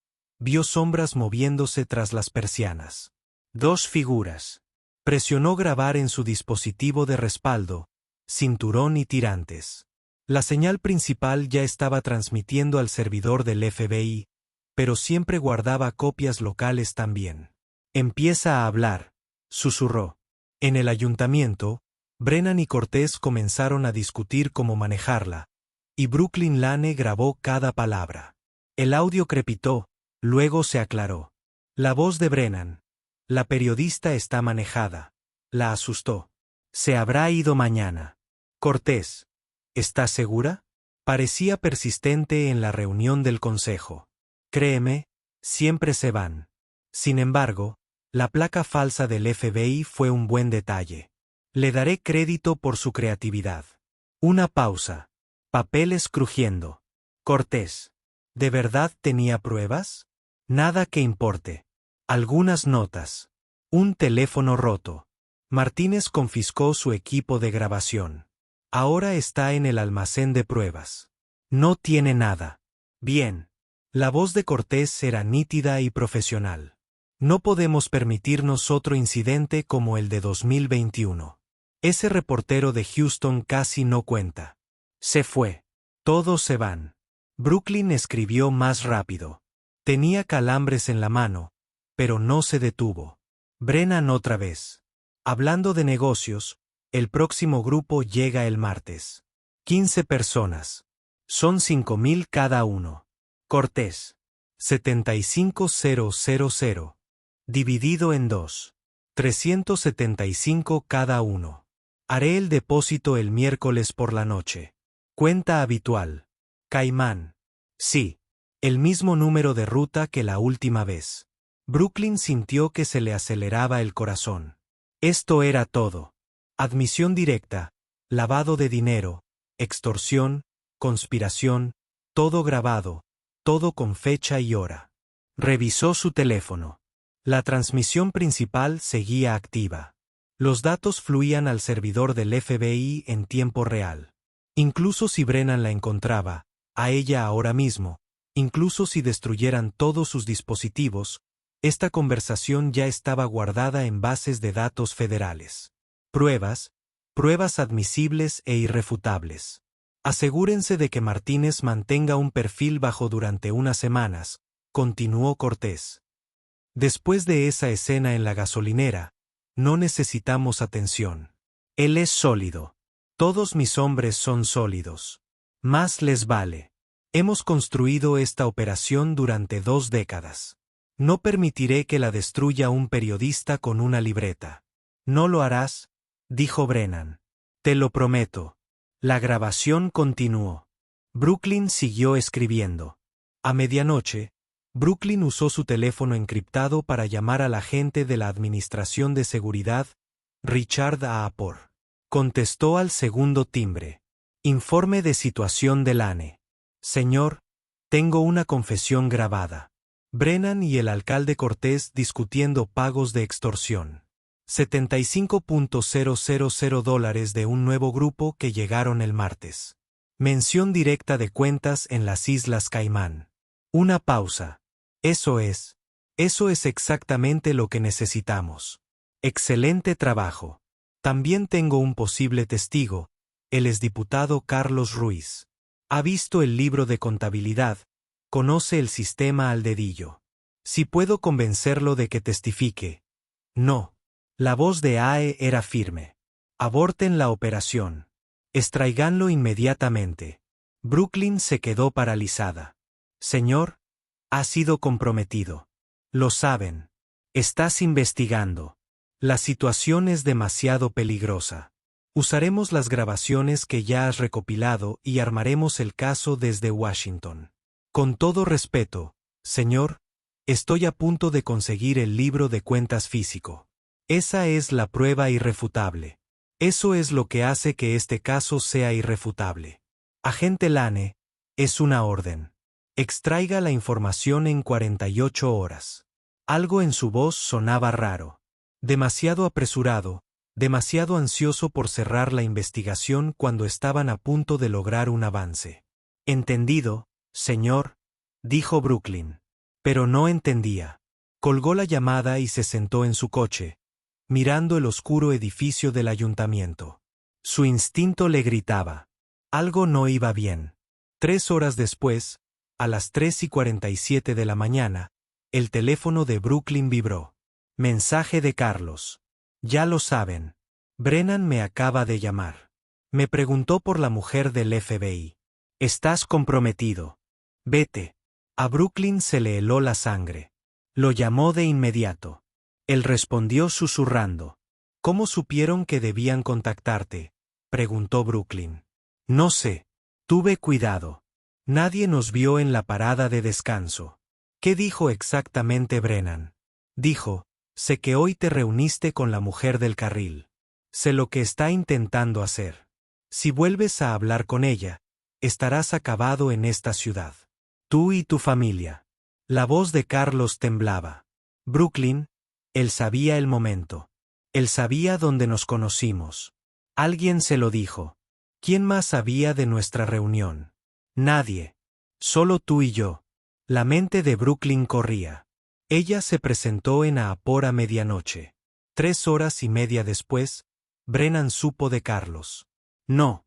vio sombras moviéndose tras las persianas. 2 figuras. Presionó grabar en su dispositivo de respaldo, cinturón y tirantes. La señal principal ya estaba transmitiendo al servidor del FBI, pero siempre guardaba copias locales también. Empieza a hablar, susurró. En el ayuntamiento, Brennan y Cortés comenzaron a discutir cómo manejarla, y Brooklyn Lane grabó cada palabra. El audio crepitó, luego se aclaró. La voz de Brennan. La periodista está manejada. La asustó. Se habrá ido mañana. Cortés. ¿Estás segura? Parecía persistente en la reunión del consejo. Créeme, siempre se van. Sin embargo, la placa falsa del FBI fue un buen detalle. Le daré crédito por su creatividad. Una pausa. Papeles crujiendo. Cortés. ¿De verdad tenía pruebas? Nada que importe. Algunas notas. Un teléfono roto. Martínez confiscó su equipo de grabación. Ahora está en el almacén de pruebas. No tiene nada. Bien. La voz de Cortés era nítida y profesional. No podemos permitirnos otro incidente como el de 2021. Ese reportero de Houston casi no cuenta. Se fue. Todos se van. Brooklyn escribió más rápido. Tenía calambres en la mano, pero no se detuvo. Brennan otra vez. Hablando de negocios, el próximo grupo llega el martes. 15 personas. Son 5,000 cada uno. Cortés. 75,000. Dividido en 2. 375 cada uno. Haré el depósito el miércoles por la noche. Cuenta habitual. Caimán. Sí. El mismo número de ruta que la última vez. Brooklyn sintió que se le aceleraba el corazón. Esto era todo. Admisión directa, lavado de dinero, extorsión, conspiración, todo grabado, todo con fecha y hora. Revisó su teléfono. La transmisión principal seguía activa. Los datos fluían al servidor del FBI en tiempo real. Incluso si Brennan la encontraba, a ella ahora mismo, incluso si destruyeran todos sus dispositivos, esta conversación ya estaba guardada en bases de datos federales. Pruebas admisibles e irrefutables. Asegúrense de que Martínez mantenga un perfil bajo durante unas semanas, continuó Cortés. Después de esa escena en la gasolinera, no necesitamos atención. Él es sólido. Todos mis hombres son sólidos. Más les vale. Hemos construido esta operación durante 2 décadas. No permitiré que la destruya un periodista con una libreta. ¿No lo harás? dijo Brennan. Te lo prometo. La grabación continuó. Brooklyn siguió escribiendo. A medianoche, Brooklyn usó su teléfono encriptado para llamar al agente de la Administración de Seguridad, Richard A. Apor. Contestó al segundo timbre. Informe de situación de Lane. Señor, tengo una confesión grabada. Brennan y el alcalde Cortés discutiendo pagos de extorsión. $75,000 de un nuevo grupo que llegaron el martes. Mención directa de cuentas en las Islas Caimán. Una pausa. Eso es exactamente lo que necesitamos. Excelente trabajo. También tengo un posible testigo, el exdiputado Carlos Ruiz. Ha visto el libro de contabilidad, conoce el sistema al dedillo. Si puedo convencerlo de que testifique. No. La voz de AE era firme. Aborten la operación. Extráiganlo inmediatamente. Brooklyn se quedó paralizada. Señor, ha sido comprometido. Lo saben. Estás investigando. La situación es demasiado peligrosa. Usaremos las grabaciones que ya has recopilado y armaremos el caso desde Washington. Con todo respeto, señor, estoy a punto de conseguir el libro de cuentas físico. Esa es la prueba irrefutable. Eso es lo que hace que este caso sea irrefutable. Agente Lane, es una orden. Extraiga la información en 48 horas. Algo en su voz sonaba raro. Demasiado apresurado, demasiado ansioso por cerrar la investigación cuando estaban a punto de lograr un avance. Entendido, señor, dijo Brooklyn. Pero no entendía. Colgó la llamada y se sentó en su coche, mirando el oscuro edificio del ayuntamiento. Su instinto le gritaba. Algo no iba bien. 3 horas después, a las 3:47 de la mañana, el teléfono de Brooklyn vibró. Mensaje de Carlos. Ya lo saben. Brennan me acaba de llamar. Me preguntó por la mujer del FBI. Estás comprometido. Vete. A Brooklyn se le heló la sangre. Lo llamó de inmediato. Él respondió susurrando. ¿Cómo supieron que debían contactarte?, preguntó Brooklyn. No sé. Tuve cuidado. Nadie nos vio en la parada de descanso. ¿Qué dijo exactamente Brennan? Dijo, sé que hoy te reuniste con la mujer del carril. Sé lo que está intentando hacer. Si vuelves a hablar con ella, estarás acabado en esta ciudad. Tú y tu familia. La voz de Carlos temblaba. Brooklyn, él sabía el momento. Él sabía dónde nos conocimos. Alguien se lo dijo. ¿Quién más sabía de nuestra reunión? Nadie. Solo tú y yo. La mente de Brooklyn corría. Ella se presentó en Apor a medianoche. 3 horas y media después, Brennan supo de Carlos. No.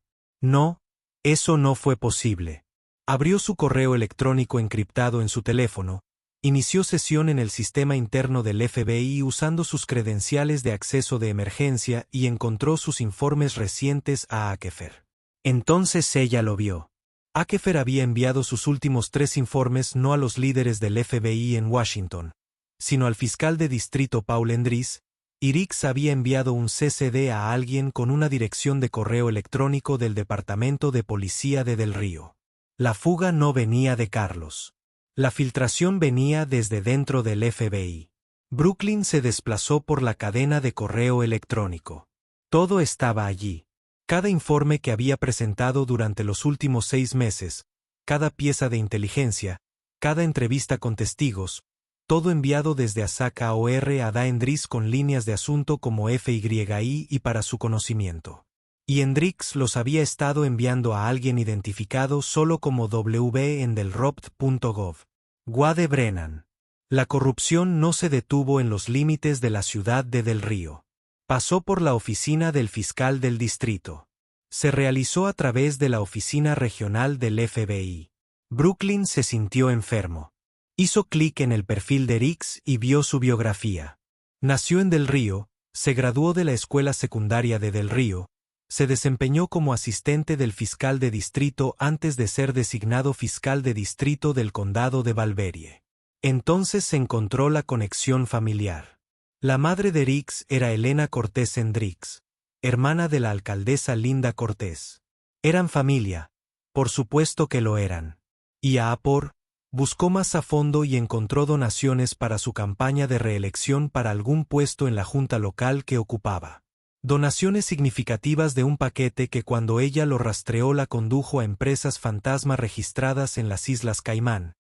Eso no fue posible. Abrió su correo electrónico encriptado en su teléfono, inició sesión en el sistema interno del FBI usando sus credenciales de acceso de emergencia y encontró sus informes recientes a Akefer. Entonces ella lo vio. Akefer había enviado sus últimos 3 informes no a los líderes del FBI en Washington, sino al fiscal de distrito Paul Endris, y Rix había enviado un CCD a alguien con una dirección de correo electrónico del Departamento de Policía de Del Río. La fuga no venía de Carlos. La filtración venía desde dentro del FBI. Brooklyn se desplazó por la cadena de correo electrónico. Todo estaba allí. Cada informe que había presentado durante los últimos 6 meses, cada pieza de inteligencia, cada entrevista con testigos, todo enviado desde Asaka OR a Da Endris con líneas de asunto como FYI y para su conocimiento. Y Endrix los había estado enviando a alguien identificado solo como W en delropt.gov. Wade Brennan. La corrupción no se detuvo en los límites de la ciudad de Del Río. Pasó por la oficina del fiscal del distrito. Se realizó a través de la oficina regional del FBI. Brooklyn se sintió enfermo. Hizo clic en el perfil de Rix y vio su biografía. Nació en Del Río, se graduó de la escuela secundaria de Del Río, se desempeñó como asistente del fiscal de distrito antes de ser designado fiscal de distrito del condado de Valverie. Entonces se encontró la conexión familiar. La madre de Rix era Elena Cortés Endrix. hermana de la alcaldesa Linda Cortés. Eran familia, por supuesto que lo eran. Y Apor buscó más a fondo y encontró donaciones para su campaña de reelección para algún puesto en la junta local que ocupaba. Donaciones significativas de un paquete que cuando ella lo rastreó la condujo a empresas fantasma registradas en las Islas Caimán,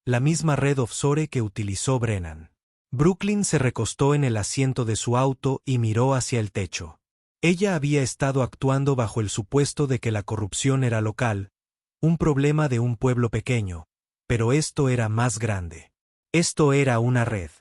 la misma red offshore que utilizó Brennan. Brooklyn se recostó en el asiento de su auto y miró hacia el techo. Ella había estado actuando bajo el supuesto de que la corrupción era local, un problema de un pueblo pequeño, pero esto era más grande. Esto era una red.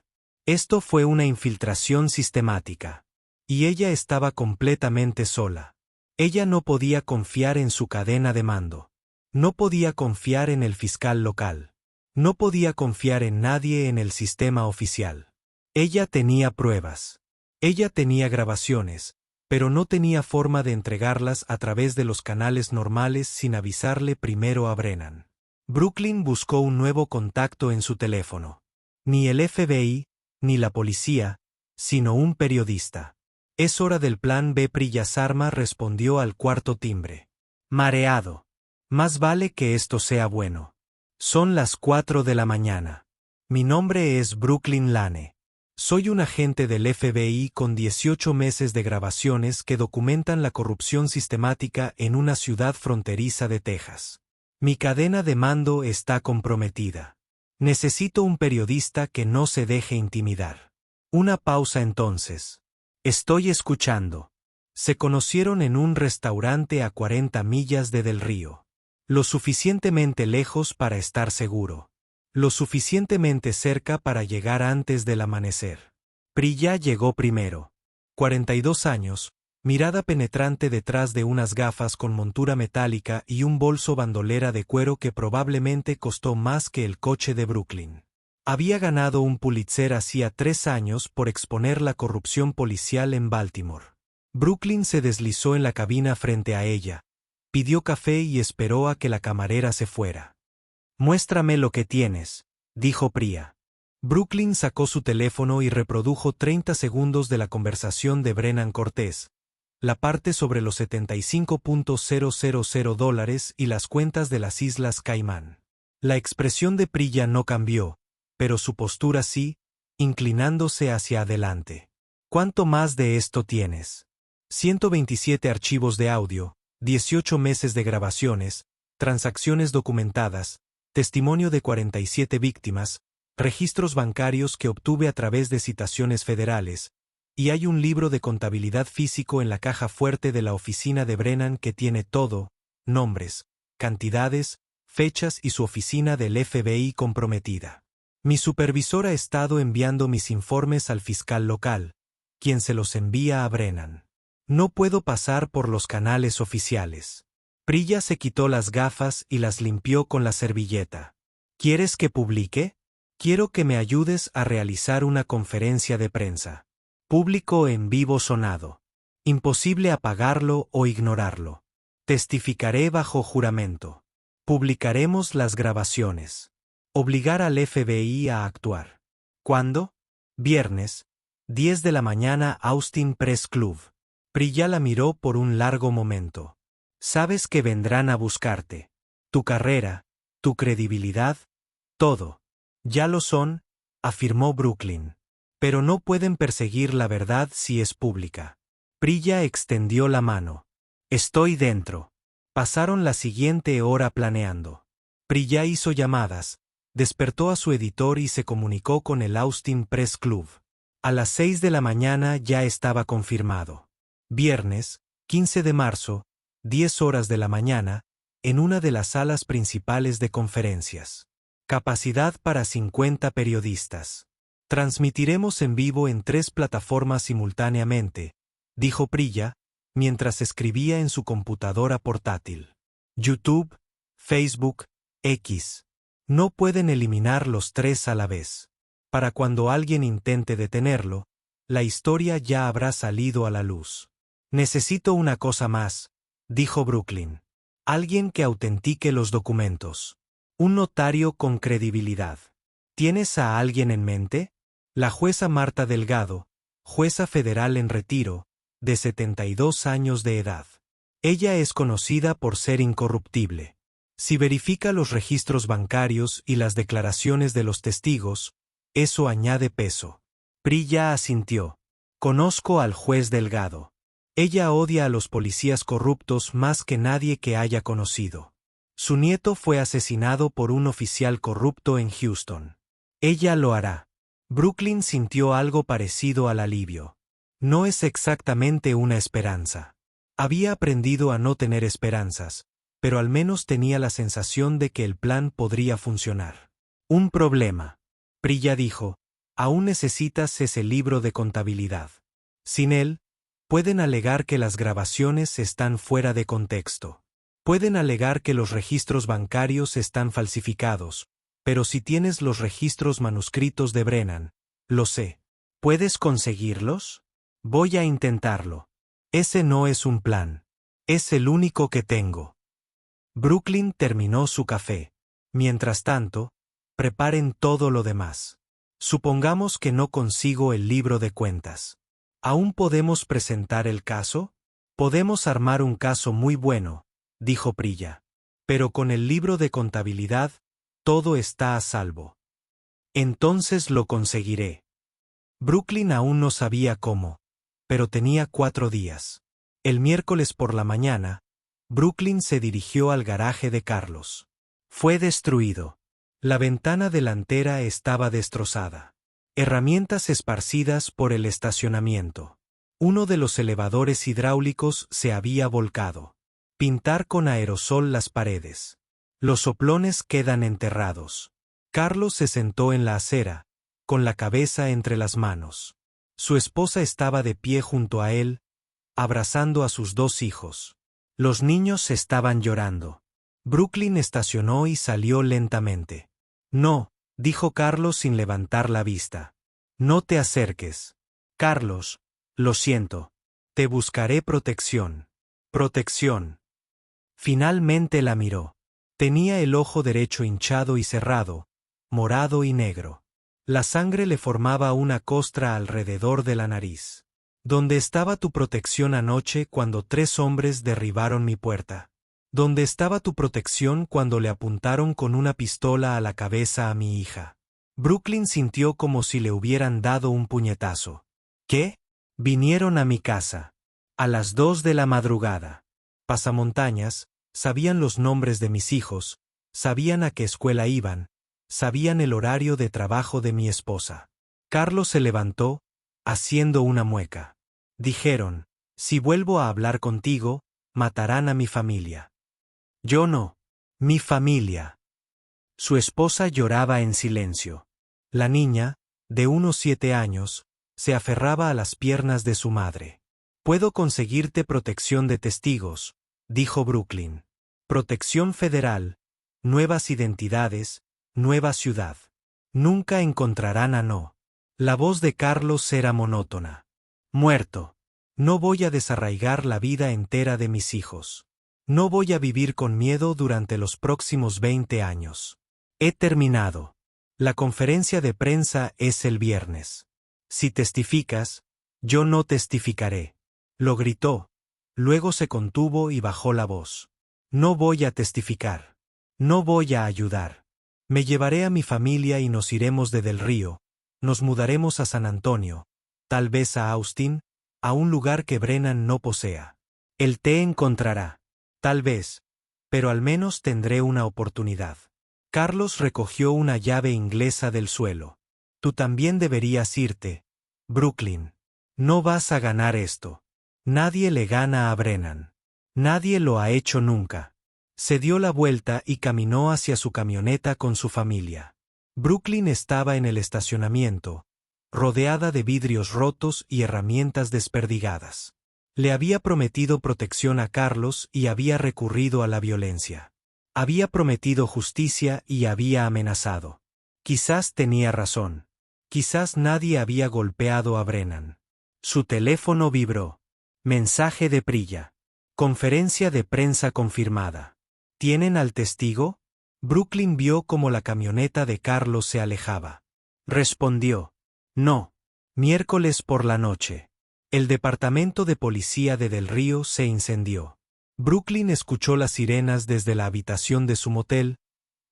Esto fue una infiltración sistemática. Y ella estaba completamente sola. Ella no podía confiar en su cadena de mando. No podía confiar en el fiscal local. No podía confiar en nadie en el sistema oficial. Ella tenía pruebas. Ella tenía grabaciones, pero no tenía forma de entregarlas a través de los canales normales sin avisarle primero a Brennan. Brooklyn buscó un nuevo contacto en su teléfono. Ni el FBI, ni la policía, sino un periodista. Es hora del plan B. Priya Sharma respondió al cuarto timbre. Mareado. Más vale que esto sea bueno. Son las 4 de la mañana. Mi nombre es Brooklyn Lane. Soy un agente del FBI con 18 meses de grabaciones que documentan la corrupción sistemática en una ciudad fronteriza de Texas. Mi cadena de mando está comprometida. Necesito un periodista que no se deje intimidar. Una pausa entonces. Estoy escuchando. Se conocieron en un restaurante a 40 millas de Del Río. Lo suficientemente lejos para estar seguro. Lo suficientemente cerca para llegar antes del amanecer. Priya llegó primero. 42 años, mirada penetrante detrás de unas gafas con montura metálica y un bolso bandolera de cuero que probablemente costó más que el coche de Brooklyn. Había ganado un Pulitzer hacía 3 años por exponer la corrupción policial en Baltimore. Brooklyn se deslizó en la cabina frente a ella, pidió café y esperó a que la camarera se fuera. Muéstrame lo que tienes, dijo Priya. Brooklyn sacó su teléfono y reprodujo 30 segundos de la conversación de Brennan Cortés, la parte sobre los $75,000 y las cuentas de las Islas Caimán. La expresión de Priya no cambió, pero su postura sí, inclinándose hacia adelante. ¿Cuánto más de esto tienes? 127 archivos de audio, 18 meses de grabaciones, transacciones documentadas, testimonio de 47 víctimas, registros bancarios que obtuve a través de citaciones federales, y hay un libro de contabilidad físico en la caja fuerte de la oficina de Brennan que tiene todo, nombres, cantidades, fechas y su oficina del FBI comprometida. Mi supervisor ha estado enviando mis informes al fiscal local, quien se los envía a Brennan. No puedo pasar por los canales oficiales. Priya se quitó las gafas y las limpió con la servilleta. ¿Quieres que publique? Quiero que me ayudes a realizar una conferencia de prensa. Público en vivo sonado. Imposible apagarlo o ignorarlo. Testificaré bajo juramento. Publicaremos las grabaciones. Obligar al FBI a actuar. ¿Cuándo? Viernes, 10 de la mañana, Austin Press Club. Priya la miró por un largo momento. Sabes que vendrán a buscarte. Tu carrera, tu credibilidad, todo. Ya lo son, afirmó Brooklyn. Pero no pueden perseguir la verdad si es pública. Priya extendió la mano. Estoy dentro. Pasaron la siguiente hora planeando. Priya hizo llamadas, despertó a su editor y se comunicó con el Austin Press Club. A las 6 de la mañana ya estaba confirmado. Viernes, 15 de marzo, 10 horas de la mañana, en una de las salas principales de conferencias. Capacidad para 50 periodistas. Transmitiremos en vivo en 3 plataformas simultáneamente, dijo Priya, mientras escribía en su computadora portátil. YouTube, Facebook, X. No pueden eliminar los 3 a la vez. Para cuando alguien intente detenerlo, la historia ya habrá salido a la luz. Necesito una cosa más, dijo Brooklyn. Alguien que autentique los documentos. Un notario con credibilidad. ¿Tienes a alguien en mente? La jueza Marta Delgado, jueza federal en retiro, de 72 años de edad. Ella es conocida por ser incorruptible. Si verifica los registros bancarios y las declaraciones de los testigos, eso añade peso. Priya asintió. Conozco al juez Delgado. Ella odia a los policías corruptos más que nadie que haya conocido. Su nieto fue asesinado por un oficial corrupto en Houston. Ella lo hará. Brooklyn sintió algo parecido al alivio. No es exactamente una esperanza. Había aprendido a no tener esperanzas, pero al menos tenía la sensación de que el plan podría funcionar. Un problema. Priya dijo, aún necesitas ese libro de contabilidad. Sin él, pueden alegar que las grabaciones están fuera de contexto. Pueden alegar que los registros bancarios están falsificados, pero si tienes los registros manuscritos de Brennan, lo sé. ¿Puedes conseguirlos? Voy a intentarlo. Ese no es un plan. Es el único que tengo. Brooklyn terminó su café. Mientras tanto, preparen todo lo demás. Supongamos que no consigo el libro de cuentas. ¿Aún podemos presentar el caso? Podemos armar un caso muy bueno, dijo Priya. Pero con el libro de contabilidad, todo está a salvo. Entonces lo conseguiré. Brooklyn aún no sabía cómo, pero tenía 4 días. El miércoles por la mañana, Brooklyn se dirigió al garaje de Carlos. Fue destruido. La ventana delantera estaba destrozada. Herramientas esparcidas por el estacionamiento. Uno de los elevadores hidráulicos se había volcado. Pintar con aerosol las paredes. Los soplones quedan enterrados. Carlos se sentó en la acera, con la cabeza entre las manos. Su esposa estaba de pie junto a él, abrazando a sus 2 hijos. Los niños estaban llorando. Brooklyn estacionó y salió lentamente. No, dijo Carlos sin levantar la vista. No te acerques. Carlos, lo siento. Te buscaré protección. Protección. Finalmente la miró. Tenía el ojo derecho hinchado y cerrado, morado y negro. La sangre le formaba una costra alrededor de la nariz. ¿Dónde estaba tu protección anoche cuando 3 hombres derribaron mi puerta? ¿Dónde estaba tu protección cuando le apuntaron con una pistola a la cabeza a mi hija? Brooklyn sintió como si le hubieran dado un puñetazo. ¿Qué? Vinieron a mi casa. A las 2 de la madrugada. Pasamontañas, sabían los nombres de mis hijos, sabían a qué escuela iban, sabían el horario de trabajo de mi esposa. Carlos se levantó, haciendo una mueca. Dijeron, si vuelvo a hablar contigo, matarán a mi familia. Yo no. Mi familia. Su esposa lloraba en silencio. La niña, de unos 7 años, se aferraba a las piernas de su madre. Puedo conseguirte protección de testigos, dijo Brooklyn. Protección federal, nuevas identidades, nueva ciudad. Nunca encontrarán a No. La voz de Carlos era monótona. Muerto. No voy a desarraigar la vida entera de mis hijos. No voy a vivir con miedo durante los próximos 20 años. He terminado. La conferencia de prensa es el viernes. Si testificas, yo no testificaré. Lo gritó. Luego se contuvo y bajó la voz. No voy a testificar. No voy a ayudar. Me llevaré a mi familia y nos iremos de Del Río. Nos mudaremos a San Antonio, tal vez a Austin, a un lugar que Brennan no posea. Él te encontrará. Tal vez, pero al menos tendré una oportunidad. Carlos recogió una llave inglesa del suelo. Tú también deberías irte, Brooklyn. No vas a ganar esto. Nadie le gana a Brennan. Nadie lo ha hecho nunca. Se dio la vuelta y caminó hacia su camioneta con su familia. Brooklyn estaba en el estacionamiento, rodeada de vidrios rotos y herramientas desperdigadas. Le había prometido protección a Carlos y había recurrido a la violencia. Había prometido justicia y había amenazado. Quizás tenía razón. Quizás nadie había golpeado a Brennan. Su teléfono vibró. Mensaje de Priya. Conferencia de prensa confirmada. ¿Tienen al testigo? Brooklyn vio cómo la camioneta de Carlos se alejaba. Respondió. No. Miércoles por la noche. El departamento de policía de Del Río se incendió. Brooklyn escuchó las sirenas desde la habitación de su motel,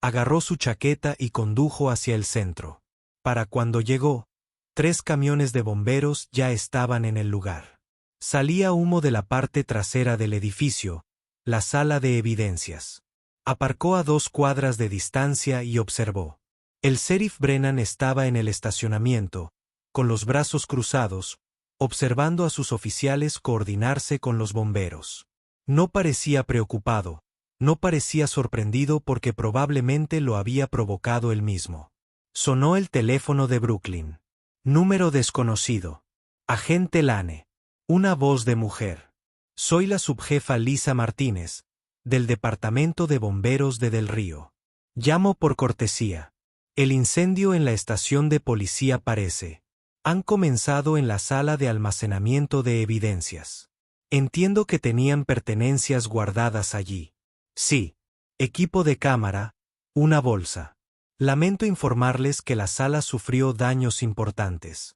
agarró su chaqueta y condujo hacia el centro. Para cuando llegó, 3 camiones de bomberos ya estaban en el lugar. Salía humo de la parte trasera del edificio, la sala de evidencias. Aparcó a 2 cuadras de distancia y observó. El sheriff Brennan estaba en el estacionamiento, con los brazos cruzados, observando a sus oficiales coordinarse con los bomberos. No parecía preocupado, no parecía sorprendido porque probablemente lo había provocado él mismo. Sonó el teléfono de Brooklyn. Número desconocido. Agente Lane. Una voz de mujer. Soy la subjefa Lisa Martínez, del Departamento de Bomberos de Del Río. Llamo por cortesía. El incendio en la estación de policía parece. Han comenzado en la sala de almacenamiento de evidencias. Entiendo que tenían pertenencias guardadas allí. Sí. Equipo de cámara, una bolsa. Lamento informarles que la sala sufrió daños importantes.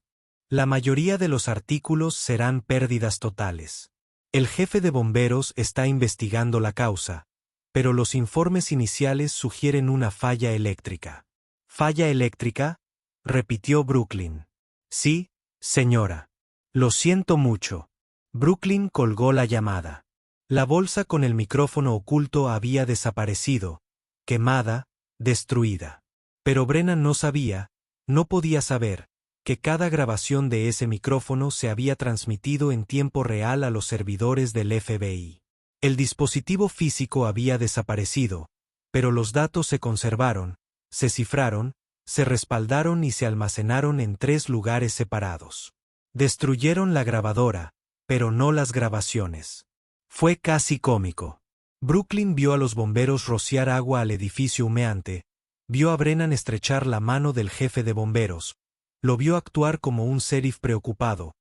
La mayoría de los artículos serán pérdidas totales. El jefe de bomberos está investigando la causa, pero los informes iniciales sugieren una falla eléctrica. ¿Falla eléctrica?, repitió Brooklyn. Sí, señora. Lo siento mucho. Brooklyn colgó la llamada. La bolsa con el micrófono oculto había desaparecido, quemada, destruida. Pero Brennan no sabía, no podía saber, que cada grabación de ese micrófono se había transmitido en tiempo real a los servidores del FBI. El dispositivo físico había desaparecido, pero los datos se conservaron, se cifraron, se respaldaron y se almacenaron en 3 lugares separados. Destruyeron la grabadora, pero no las grabaciones. Fue casi cómico. Brooklyn vio a los bomberos rociar agua al edificio humeante, vio a Brennan estrechar la mano del jefe de bomberos, lo vio actuar como un sheriff preocupado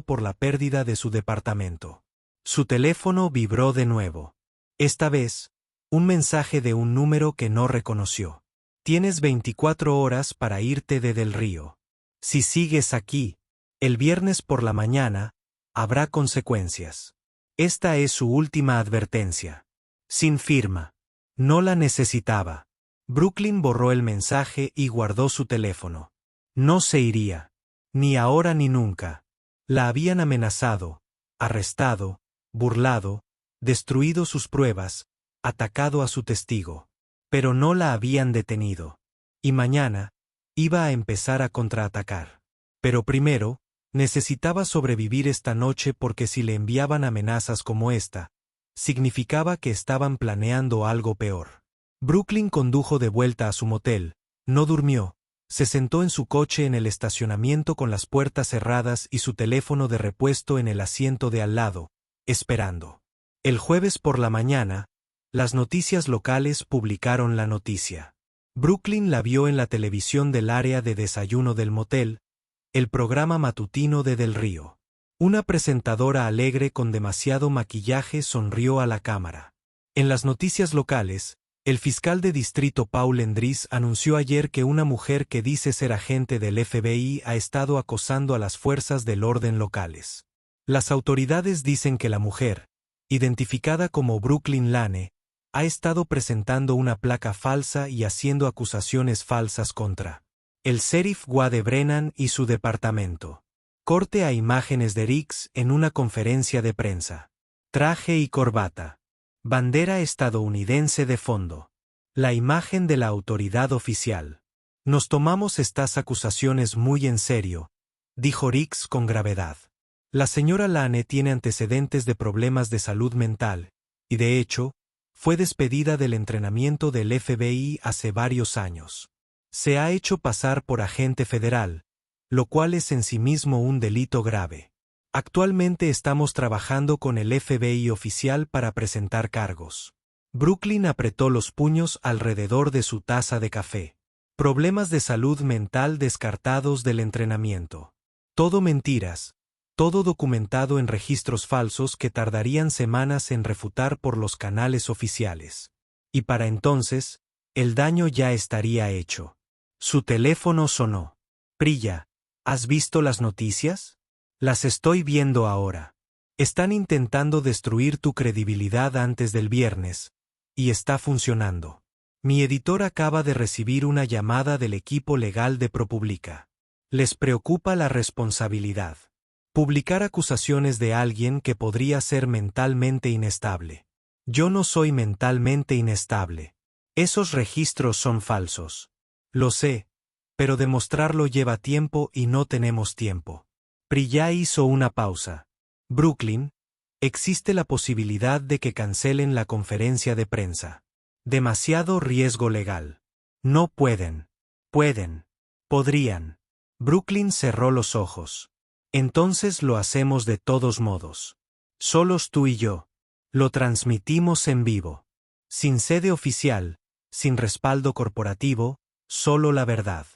por la pérdida de su departamento. Su teléfono vibró de nuevo. Esta vez, un mensaje de un número que no reconoció. Tienes 24 horas para irte de Del Río. Si sigues aquí, el viernes por la mañana, habrá consecuencias. Esta es su última advertencia. Sin firma. No la necesitaba. Brooklyn borró el mensaje y guardó su teléfono. No se iría. Ni ahora ni nunca. La habían amenazado, arrestado, burlado, destruido sus pruebas, atacado a su testigo. Pero no la habían detenido. Y mañana, iba a empezar a contraatacar. Pero primero, necesitaba sobrevivir esta noche porque si le enviaban amenazas como esta, significaba que estaban planeando algo peor. Brooklyn condujo de vuelta a su motel, no durmió, se sentó en su coche en el estacionamiento con las puertas cerradas y su teléfono de repuesto en el asiento de al lado, esperando. El jueves por la mañana, las noticias locales publicaron la noticia. Brooklyn la vio en la televisión del área de desayuno del motel, el programa matutino de Del Río. Una presentadora alegre con demasiado maquillaje sonrió a la cámara. En las noticias locales, el fiscal de distrito Paul Endris anunció ayer que una mujer que dice ser agente del FBI ha estado acosando a las fuerzas del orden locales. Las autoridades dicen que la mujer, identificada como Brooklyn Lane, ha estado presentando una placa falsa y haciendo acusaciones falsas contra el sheriff Wade Brennan y su departamento. Corte a imágenes de Rix en una conferencia de prensa. Traje y corbata. Bandera estadounidense de fondo. La imagen de la autoridad oficial. Nos tomamos estas acusaciones muy en serio, dijo Rix con gravedad. La señora Lane tiene antecedentes de problemas de salud mental, y de hecho, fue despedida del entrenamiento del FBI hace varios años. Se ha hecho pasar por agente federal, lo cual es en sí mismo un delito grave. Actualmente estamos trabajando con el FBI oficial para presentar cargos. Brooklyn apretó los puños alrededor de su taza de café. Problemas de salud mental descartados del entrenamiento. Todo mentiras. Todo documentado en registros falsos que tardarían semanas en refutar por los canales oficiales. Y para entonces, el daño ya estaría hecho. Su teléfono sonó. Prilla, ¿has visto las noticias? Las estoy viendo ahora. Están intentando destruir tu credibilidad antes del viernes, y está funcionando. Mi editor acaba de recibir una llamada del equipo legal de ProPublica. Les preocupa la responsabilidad. Publicar acusaciones de alguien que podría ser mentalmente inestable. Yo no soy mentalmente inestable. Esos registros son falsos. Lo sé, pero demostrarlo lleva tiempo y no tenemos tiempo. Priya hizo una pausa. Brooklyn, existe la posibilidad de que cancelen la conferencia de prensa. Demasiado riesgo legal. No pueden. Pueden. Podrían. Brooklyn cerró los ojos. Entonces lo hacemos de todos modos. Solos tú y yo. Lo transmitimos en vivo. Sin sede oficial, sin respaldo corporativo, solo la verdad.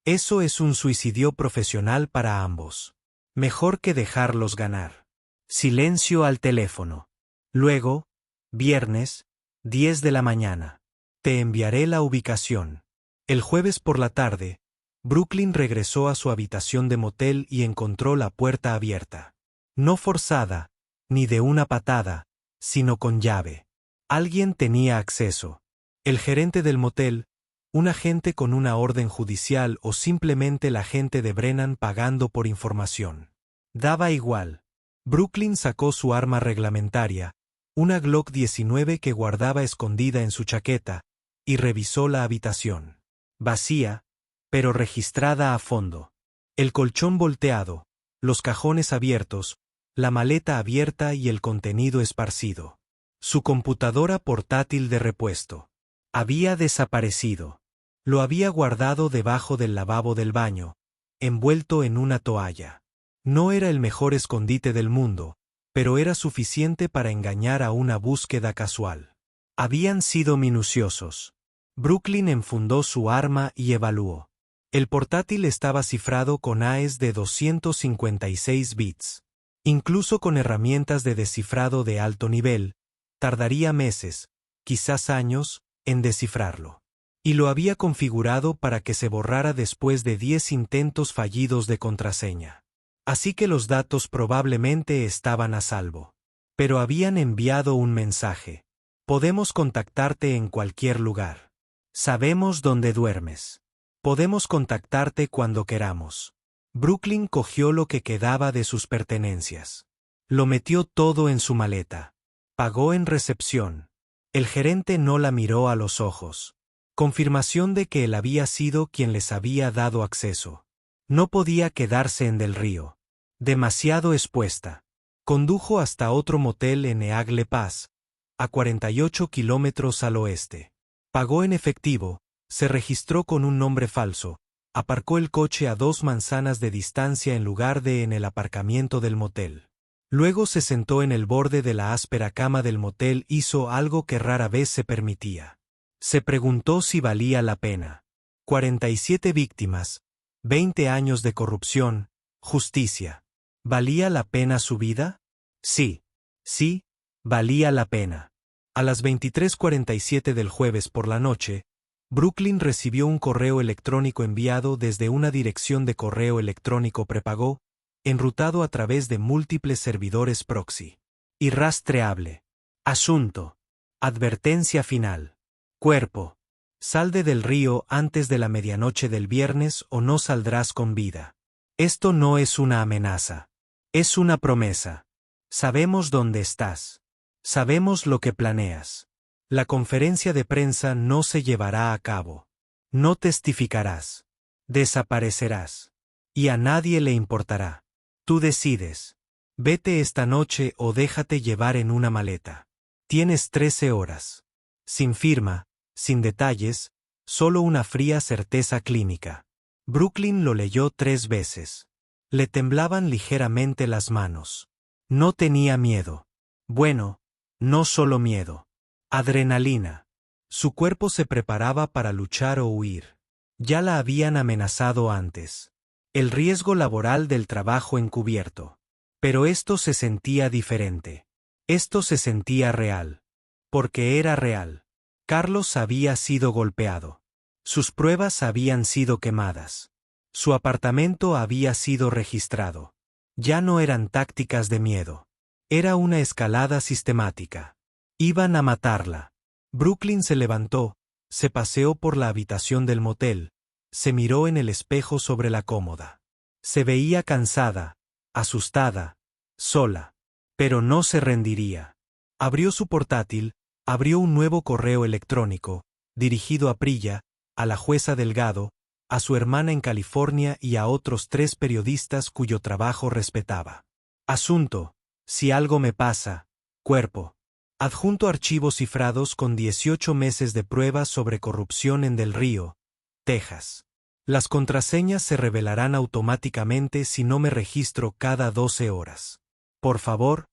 Eso es un suicidio profesional para ambos. Mejor que dejarlos ganar. Silencio al teléfono. Luego, viernes, 10 de la mañana. Te enviaré la ubicación. El jueves por la tarde, Brooklyn regresó a su habitación de motel y encontró la puerta abierta. No forzada, ni de una patada, sino con llave. Alguien tenía acceso. El gerente del motel, un agente con una orden judicial o simplemente la gente de Brennan pagando por información. Daba igual. Brooklyn sacó su arma reglamentaria, una Glock 19 que guardaba escondida en su chaqueta, y revisó la habitación. Vacía, pero registrada a fondo. El colchón volteado, los cajones abiertos, la maleta abierta y el contenido esparcido. Su computadora portátil de repuesto. Había desaparecido. Lo había guardado debajo del lavabo del baño, envuelto en una toalla. No era el mejor escondite del mundo, pero era suficiente para engañar a una búsqueda casual. Habían sido minuciosos. Brooklyn enfundó su arma y evaluó. El portátil estaba cifrado con AES de 256 bits. Incluso con herramientas de descifrado de alto nivel, tardaría meses, quizás años, en descifrarlo. Y lo había configurado para que se borrara después de 10 intentos fallidos de contraseña. Así que los datos probablemente estaban a salvo. Pero habían enviado un mensaje. Podemos contactarte en cualquier lugar. Sabemos dónde duermes. Podemos contactarte cuando queramos. Brooklyn cogió lo que quedaba de sus pertenencias. Lo metió todo en su maleta. Pagó en recepción. El gerente no la miró a los ojos. Confirmación de que él había sido quien les había dado acceso. No podía quedarse en Del Río. Demasiado expuesta. Condujo hasta otro motel en Eagle Pass, a 48 kilómetros al oeste. Pagó en efectivo, se registró con un nombre falso, aparcó el coche a 2 manzanas de distancia en lugar de en el aparcamiento del motel. Luego se sentó en el borde de la áspera cama del motel, hizo algo que rara vez se permitía. Se preguntó si valía la pena. 47 víctimas, 20 años de corrupción, justicia. ¿Valía la pena su vida? Sí. Sí, valía la pena. A las 23:47 del jueves por la noche, Brooklyn recibió un correo electrónico enviado desde una dirección de correo electrónico prepago, enrutado a través de múltiples servidores proxy. Irrastreable. Asunto. Advertencia final. Cuerpo. Sal de Del Río antes de la medianoche del viernes o no saldrás con vida. Esto no es una amenaza. Es una promesa. Sabemos dónde estás. Sabemos lo que planeas. La conferencia de prensa no se llevará a cabo. No testificarás. Desaparecerás. Y a nadie le importará. Tú decides. Vete esta noche o déjate llevar en una maleta. Tienes 13 horas. Sin firma, sin detalles, solo una fría certeza clínica. Brooklyn lo leyó 3 veces. Le temblaban ligeramente las manos. No tenía miedo. Bueno, no solo miedo. Adrenalina. Su cuerpo se preparaba para luchar o huir. Ya la habían amenazado antes. El riesgo laboral del trabajo encubierto. Pero esto se sentía diferente. Esto se sentía real. Porque era real. Carlos había sido golpeado. Sus pruebas habían sido quemadas. Su apartamento había sido registrado. Ya no eran tácticas de miedo. Era una escalada sistemática. Iban a matarla. Brooklyn se levantó, se paseó por la habitación del motel, se miró en el espejo sobre la cómoda. Se veía cansada, asustada, sola. Pero no se rendiría. Abrió su portátil, abrió un nuevo correo electrónico, dirigido a Priya, a la jueza Delgado, a su hermana en California y a otros 3 periodistas cuyo trabajo respetaba. Asunto: si algo me pasa, cuerpo. Adjunto archivos cifrados con 18 meses de pruebas sobre corrupción en Del Río, Texas. Las contraseñas se revelarán automáticamente si no me registro cada 12 horas. Por favor,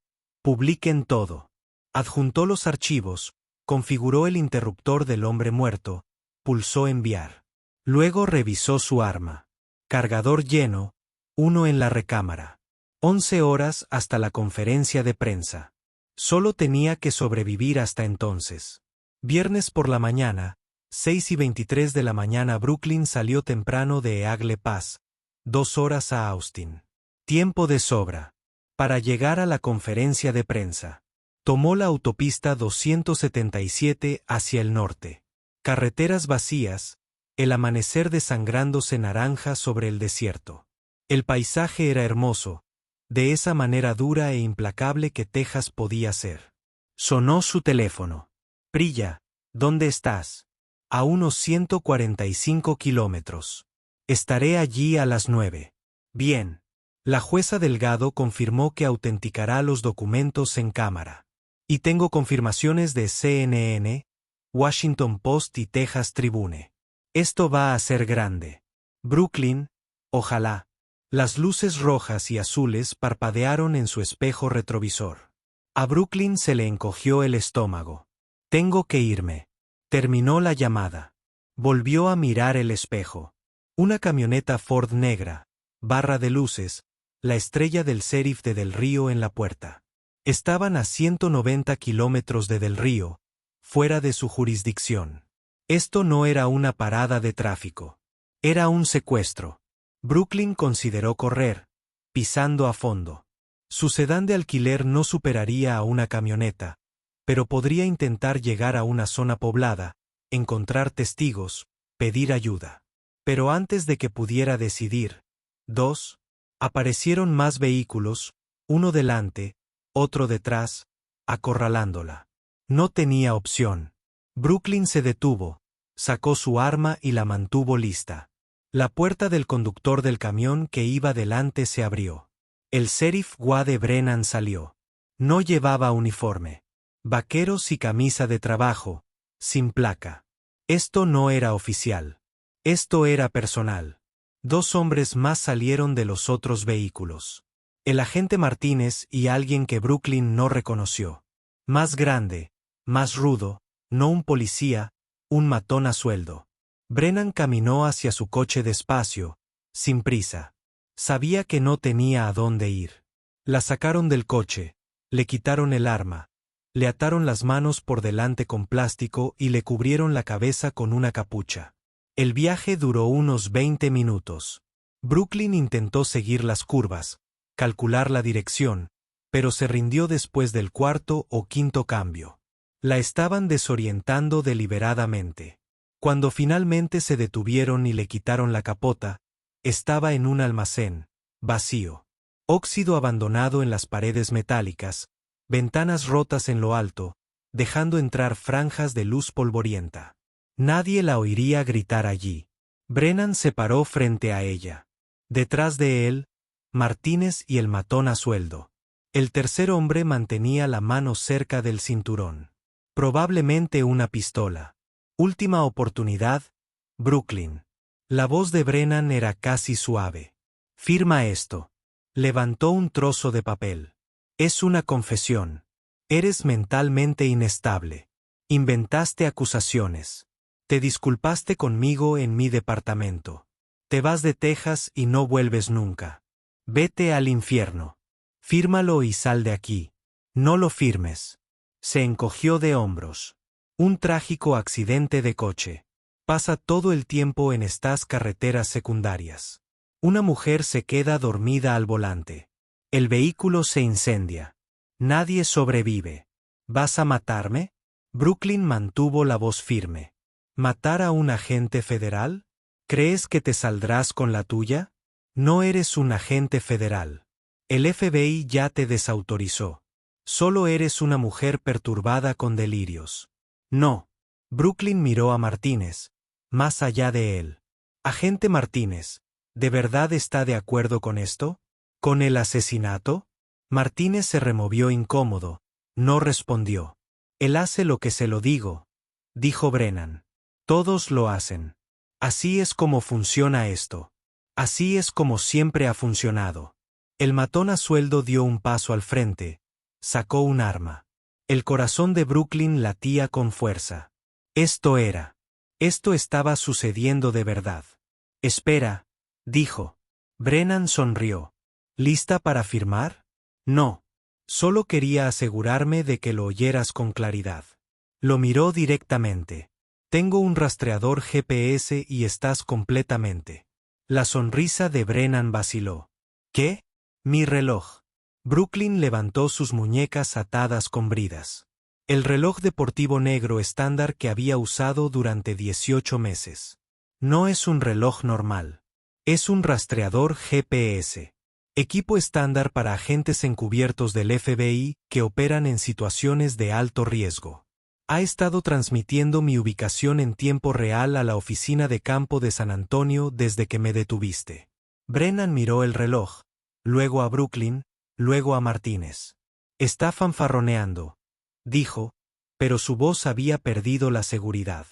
publiquen todo. Adjuntó los archivos, configuró el interruptor del hombre muerto, pulsó enviar. Luego revisó su arma. Cargador lleno, uno en la recámara. 11 horas hasta la conferencia de prensa. Solo tenía que sobrevivir hasta entonces. Viernes por la mañana, 6:23 de la mañana. Brooklyn salió temprano de Eagle Pass, 2 horas a Austin. Tiempo de sobra. Para llegar a la conferencia de prensa. Tomó la autopista 277 hacia el norte. Carreteras vacías, el amanecer desangrándose naranja sobre el desierto. El paisaje era hermoso, de esa manera dura e implacable que Texas podía ser. Sonó su teléfono. Priya, ¿dónde estás? A unos 145 kilómetros. Estaré allí a las 9. Bien. La jueza Delgado confirmó que autenticará los documentos en cámara. Y tengo confirmaciones de CNN, Washington Post y Texas Tribune. Esto va a ser grande. Brooklyn, ojalá. Las luces rojas y azules parpadearon en su espejo retrovisor. A Brooklyn se le encogió el estómago. Tengo que irme. Terminó la llamada. Volvió a mirar el espejo. Una camioneta Ford negra, barra de luces, la estrella del sheriff de Del Río en la puerta. Estaban a 190 kilómetros de Del Río, fuera de su jurisdicción. Esto no era una parada de tráfico. Era un secuestro. Brooklyn consideró correr, pisando a fondo. Su sedán de alquiler no superaría a una camioneta, pero podría intentar llegar a una zona poblada, encontrar testigos, pedir ayuda. Pero antes de que pudiera decidir, aparecieron más vehículos, uno delante, otro detrás, acorralándola. No tenía opción. Brooklyn se detuvo, sacó su arma y la mantuvo lista. La puerta del conductor del camión que iba delante se abrió. El sheriff Wade Brennan salió. No llevaba uniforme. Vaqueros y camisa de trabajo, sin placa. Esto no era oficial. Esto era personal. 2 hombres más salieron de los otros vehículos. El agente Martínez y alguien que Brooklyn no reconoció. Más grande, más rudo, no un policía, un matón a sueldo. Brennan caminó hacia su coche despacio, sin prisa. Sabía que no tenía a dónde ir. La sacaron del coche, le quitaron el arma, le ataron las manos por delante con plástico y le cubrieron la cabeza con una capucha. El viaje duró unos 20 minutos. Brooklyn intentó seguir las curvas, calcular la dirección, pero se rindió después del 4º o 5º cambio. La estaban desorientando deliberadamente. Cuando finalmente se detuvieron y le quitaron la capota, estaba en un almacén, vacío. Óxido abandonado en las paredes metálicas, ventanas rotas en lo alto, dejando entrar franjas de luz polvorienta. Nadie la oiría gritar allí. Brennan se paró frente a ella. Detrás de él, Martínez y el matón a sueldo. El tercer hombre mantenía la mano cerca del cinturón. Probablemente una pistola. Última oportunidad, Brooklyn. La voz de Brennan era casi suave. Firma esto. Levantó un trozo de papel. Es una confesión. Eres mentalmente inestable. Inventaste acusaciones. Te disculpaste conmigo en mi departamento. Te vas de Texas y no vuelves nunca. Vete al infierno. Fírmalo y sal de aquí. No lo firmes. Se encogió de hombros. Un trágico accidente de coche. Pasa todo el tiempo en estas carreteras secundarias. Una mujer se queda dormida al volante. El vehículo se incendia. Nadie sobrevive. ¿Vas a matarme? Brooklyn mantuvo la voz firme. ¿Matar a un agente federal? ¿Crees que te saldrás con la tuya? No eres un agente federal. El FBI ya te desautorizó. Solo eres una mujer perturbada con delirios. No. Brooklyn miró a Martínez, más allá de él. Agente Martínez, ¿de verdad está de acuerdo con esto? ¿Con el asesinato? Martínez se removió incómodo, no respondió. Él hace lo que se lo digo, dijo Brennan. Todos lo hacen. Así es como funciona esto. Así es como siempre ha funcionado. El matón a sueldo dio un paso al frente, sacó un arma. El corazón de Brooklyn latía con fuerza. Esto estaba sucediendo de verdad. Espera, dijo. Brennan sonrió. ¿Lista para firmar? No. Solo quería asegurarme de que lo oyeras con claridad. Lo miró directamente. Tengo un rastreador GPS y estás completamente. La sonrisa de Brennan vaciló. ¿Qué? Mi reloj. Brooklyn levantó sus muñecas atadas con bridas. El reloj deportivo negro estándar que había usado durante 18 meses. No es un reloj normal. Es un rastreador GPS. Equipo estándar para agentes encubiertos del FBI que operan en situaciones de alto riesgo. Ha estado transmitiendo mi ubicación en tiempo real a la oficina de campo de San Antonio desde que me detuviste. Brennan miró el reloj, luego a Brooklyn, luego a Martínez. Está fanfarroneando, dijo, pero su voz había perdido la seguridad.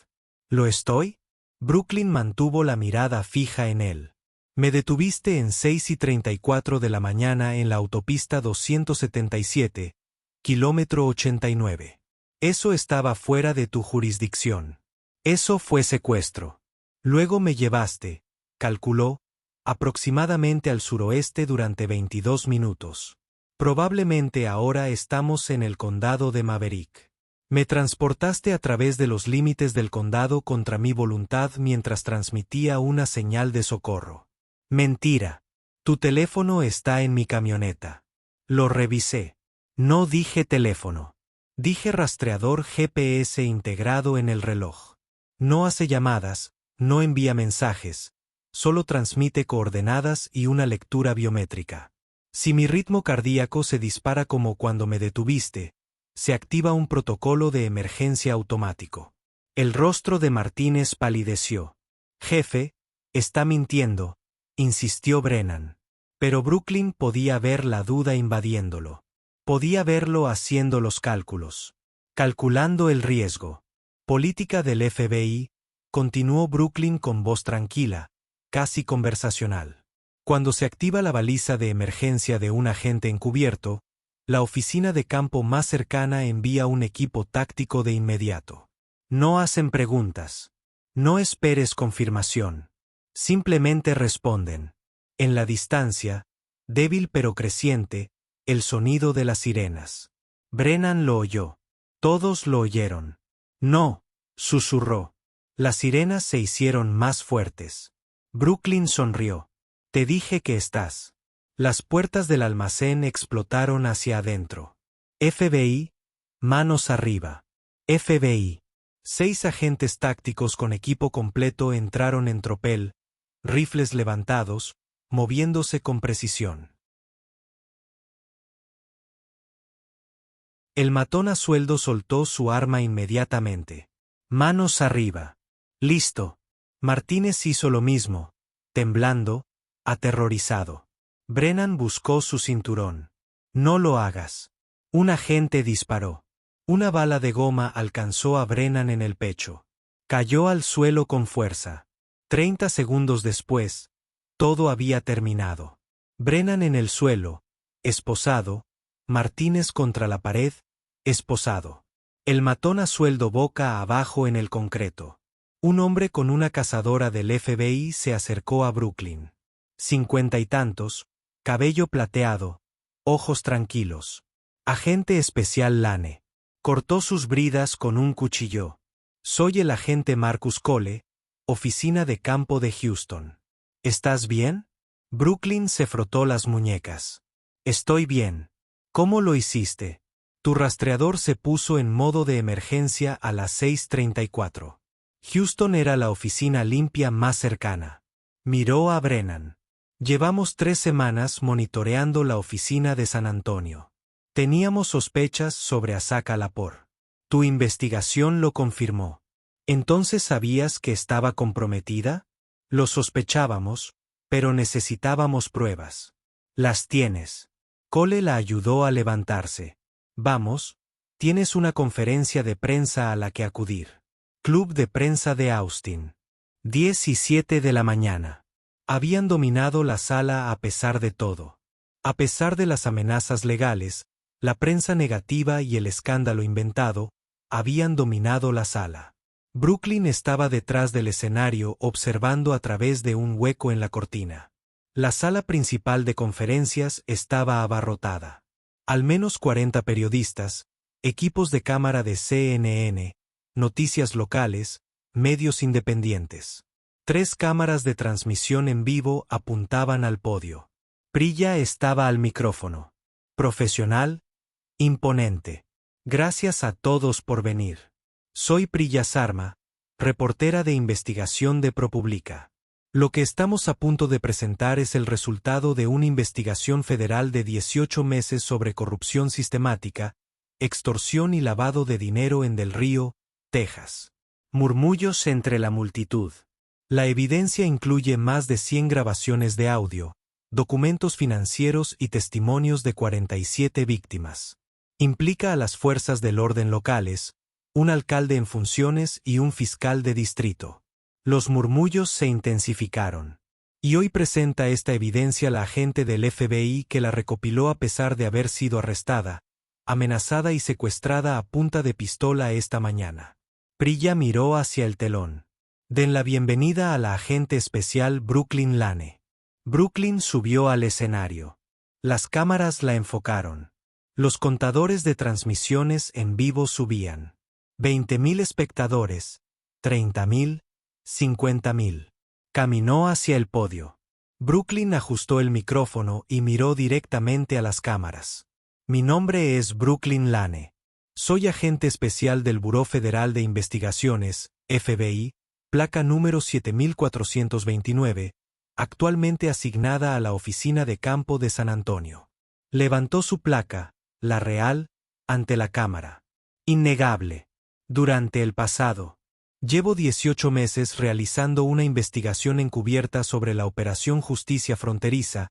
¿Lo estoy? Brooklyn mantuvo la mirada fija en él. Me detuviste en 6:34 de la mañana en la autopista 277, kilómetro 89. Eso estaba fuera de tu jurisdicción. Eso fue secuestro. Luego me llevaste, calculó, aproximadamente al suroeste durante 22 minutos. Probablemente ahora estamos en el condado de Maverick. Me transportaste a través de los límites del condado contra mi voluntad mientras transmitía una señal de socorro. Mentira. Tu teléfono está en mi camioneta. Lo revisé. No dije teléfono. Dije rastreador GPS integrado en el reloj. No hace llamadas, no envía mensajes, solo transmite coordenadas y una lectura biométrica. Si mi ritmo cardíaco se dispara como cuando me detuviste, se activa un protocolo de emergencia automático. El rostro de Martínez palideció. Jefe, está mintiendo, insistió Brennan. Pero Brooklyn podía ver la duda invadiéndolo. Podía verlo haciendo los cálculos. Calculando el riesgo. Política del FBI, continuó Brooklyn con voz tranquila, casi conversacional. Cuando se activa la baliza de emergencia de un agente encubierto, la oficina de campo más cercana envía un equipo táctico de inmediato. No hacen preguntas. No esperes confirmación. Simplemente responden. En la distancia, débil pero creciente, el sonido de las sirenas. Brennan lo oyó. Todos lo oyeron. No, susurró. Las sirenas se hicieron más fuertes. Brooklyn sonrió. Te dije que estás. Las puertas del almacén explotaron hacia adentro. FBI, manos arriba. FBI. 6 agentes tácticos con equipo completo entraron en tropel, rifles levantados, moviéndose con precisión. El matón a sueldo soltó su arma inmediatamente. Manos arriba. Listo. Martínez hizo lo mismo, temblando, aterrorizado. Brennan buscó su cinturón. No lo hagas. Un agente disparó. Una bala de goma alcanzó a Brennan en el pecho. Cayó al suelo con fuerza. 30 segundos después, todo había terminado. Brennan en el suelo, esposado, Martínez contra la pared, esposado. El matón a sueldo boca abajo en el concreto. Un hombre con una cazadora del FBI se acercó a Brooklyn. 50 y tantos, cabello plateado, ojos tranquilos. Agente especial Lane. Cortó sus bridas con un cuchillo. Soy el agente Marcus Cole, oficina de campo de Houston. ¿Estás bien? Brooklyn se frotó las muñecas. Estoy bien. ¿Cómo lo hiciste? Tu rastreador se puso en modo de emergencia a las 6:34. Houston era la oficina limpia más cercana. Miró a Brennan. Llevamos 3 semanas monitoreando la oficina de San Antonio. Teníamos sospechas sobre Asaka Lapor. Tu investigación lo confirmó. ¿Entonces sabías que estaba comprometida? Lo sospechábamos, pero necesitábamos pruebas. Las tienes. Cole la ayudó a levantarse. Vamos, tienes una conferencia de prensa a la que acudir. Club de Prensa de Austin. 10:07 de la mañana. Habían dominado la sala a pesar de todo. A pesar de las amenazas legales, la prensa negativa y el escándalo inventado, habían dominado la sala. Brooklyn estaba detrás del escenario observando a través de un hueco en la cortina. La sala principal de conferencias estaba abarrotada. Al menos 40 periodistas, equipos de cámara de CNN, noticias locales, medios independientes. 3 cámaras de transmisión en vivo apuntaban al podio. Priya estaba al micrófono. Profesional, imponente. Gracias a todos por venir. Soy Priya Sharma, reportera de investigación de ProPublica. Lo que estamos a punto de presentar es el resultado de una investigación federal de 18 meses sobre corrupción sistemática, extorsión y lavado de dinero en Del Río, Texas. Murmullos entre la multitud. La evidencia incluye más de 100 grabaciones de audio, documentos financieros y testimonios de 47 víctimas. Implica a las fuerzas del orden locales, un alcalde en funciones y un fiscal de distrito. Los murmullos se intensificaron. Y hoy presenta esta evidencia la agente del FBI que la recopiló a pesar de haber sido arrestada, amenazada y secuestrada a punta de pistola esta mañana. Priya miró hacia el telón. Den la bienvenida a la agente especial Brooklyn Lane. Brooklyn subió al escenario. Las cámaras la enfocaron. Los contadores de transmisiones en vivo subían. 20,000 espectadores, 30,000, 50,000. Caminó hacia el podio. Brooklyn ajustó el micrófono y miró directamente a las cámaras. Mi nombre es Brooklyn Lane. Soy agente especial del Buró Federal de Investigaciones, FBI, placa número 7429, actualmente asignada a la oficina de campo de San Antonio. Levantó su placa, la real, ante la cámara. Innegable. Durante el pasado, llevo 18 meses realizando una investigación encubierta sobre la Operación Justicia Fronteriza,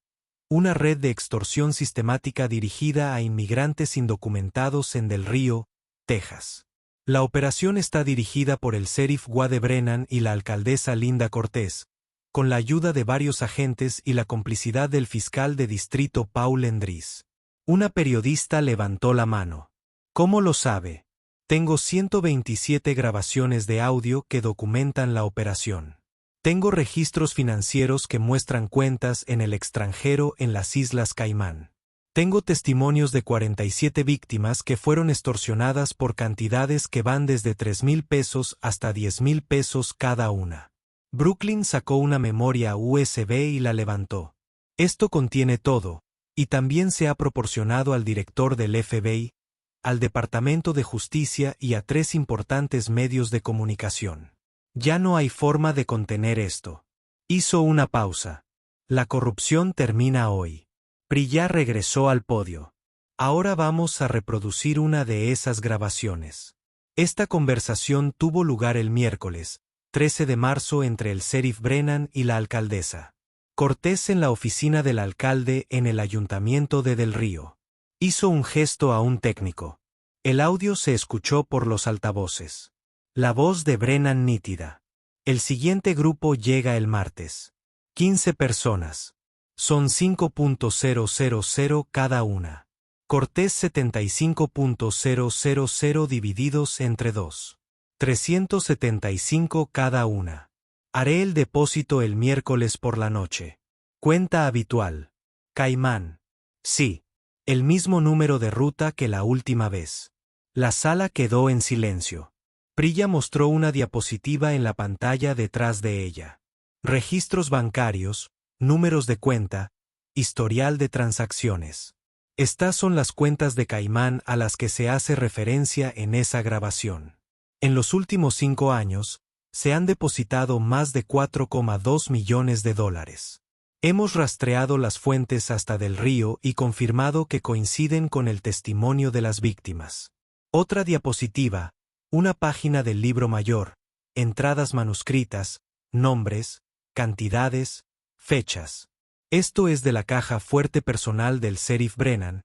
una red de extorsión sistemática dirigida a inmigrantes indocumentados en Del Río, Texas. La operación está dirigida por el sheriff Wade Brennan y la alcaldesa Linda Cortés, con la ayuda de varios agentes y la complicidad del fiscal de distrito Paul Endris. Una periodista levantó la mano. ¿Cómo lo sabe? Tengo 127 grabaciones de audio que documentan la operación. Tengo registros financieros que muestran cuentas en el extranjero en las Islas Caimán. Tengo testimonios de 47 víctimas que fueron extorsionadas por cantidades que van desde 3,000 pesos hasta 10,000 pesos cada una. Brooklyn sacó una memoria USB y la levantó. Esto contiene todo, y también se ha proporcionado al director del FBI, al Departamento de Justicia y a 3 importantes medios de comunicación. Ya no hay forma de contener esto. Hizo una pausa. La corrupción termina hoy. Priya regresó al podio. Ahora vamos a reproducir una de esas grabaciones. Esta conversación tuvo lugar el miércoles, 13 de marzo entre el sheriff Brennan y la alcaldesa Cortés en la oficina del alcalde en el ayuntamiento de Del Río. Hizo un gesto a un técnico. El audio se escuchó por los altavoces. La voz de Brennan nítida. El siguiente grupo llega el martes. 15 personas. Son 5.000 cada una. Cortés 75.000 divididos entre 2. 375 cada una. Haré el depósito el miércoles por la noche. Cuenta habitual. Caimán. Sí. El mismo número de ruta que la última vez. La sala quedó en silencio. Priya mostró una diapositiva en la pantalla detrás de ella. Registros bancarios, números de cuenta, historial de transacciones. Estas son las cuentas de Caimán a las que se hace referencia en esa grabación. En los últimos 5 años, se han depositado más de 4,2 millones de dólares. Hemos rastreado las fuentes hasta Del Río y confirmado que coinciden con el testimonio de las víctimas. Otra diapositiva, una página del libro mayor, entradas manuscritas, nombres, cantidades, fechas. Esto es de la caja fuerte personal del sheriff Brennan,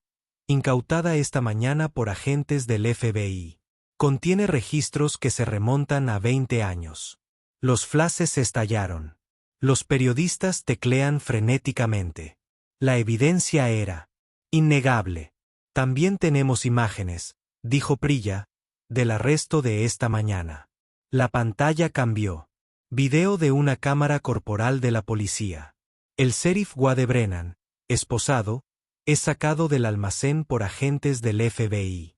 incautada esta mañana por agentes del FBI. Contiene registros que se remontan a 20 años. Los flashes estallaron. Los periodistas teclean frenéticamente. La evidencia era innegable. También tenemos imágenes, dijo Prilla, del arresto de esta mañana. La pantalla cambió. Video de una cámara corporal de la policía. El sheriff Wade Brennan, esposado, es sacado del almacén por agentes del FBI.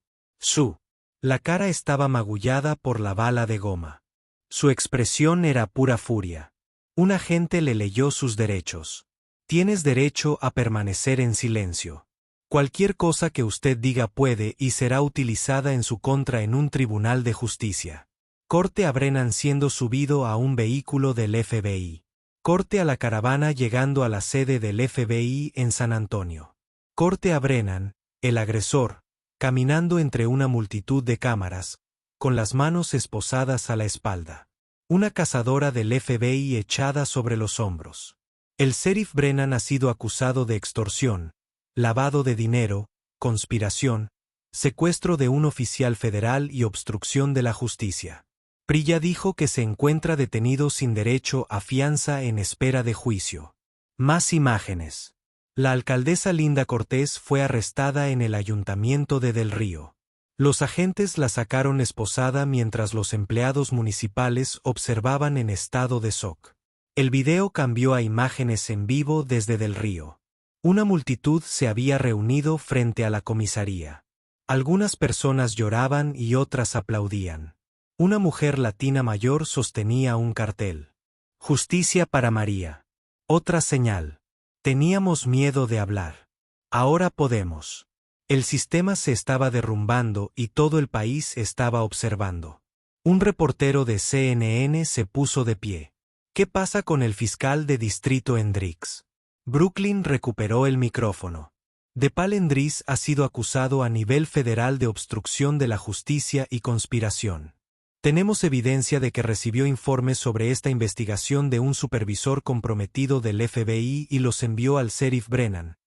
La cara estaba magullada por la bala de goma. Su expresión era pura furia. Un agente le leyó sus derechos. Tienes derecho a permanecer en silencio. Cualquier cosa que usted diga puede y será utilizada en su contra en un tribunal de justicia. Corte a Brennan siendo subido a un vehículo del FBI. Corte a la caravana llegando a la sede del FBI en San Antonio. Corte a Brennan, el agresor, caminando entre una multitud de cámaras, con las manos esposadas a la espalda. Una cazadora del FBI echada sobre los hombros. El sheriff Brennan ha sido acusado de extorsión, lavado de dinero, conspiración, secuestro de un oficial federal y obstrucción de la justicia. Prilla dijo que se encuentra detenido sin derecho a fianza en espera de juicio. Más imágenes. La alcaldesa Linda Cortés fue arrestada en el ayuntamiento de Del Río. Los agentes la sacaron esposada mientras los empleados municipales observaban en estado de shock. El video cambió a imágenes en vivo desde Del Río. Una multitud se había reunido frente a la comisaría. Algunas personas lloraban y otras aplaudían. Una mujer latina mayor sostenía un cartel. Justicia para María. Otra señal. Teníamos miedo de hablar. Ahora podemos. El sistema se estaba derrumbando y todo el país estaba observando. Un reportero de CNN se puso de pie. ¿Qué pasa con el fiscal de distrito Hendricks? Brooklyn recuperó el micrófono. DePaul Hendricks ha sido acusado a nivel federal de obstrucción de la justicia y conspiración. Tenemos evidencia de que recibió informes sobre esta investigación de un supervisor comprometido del FBI y los envió al sheriff Brennan,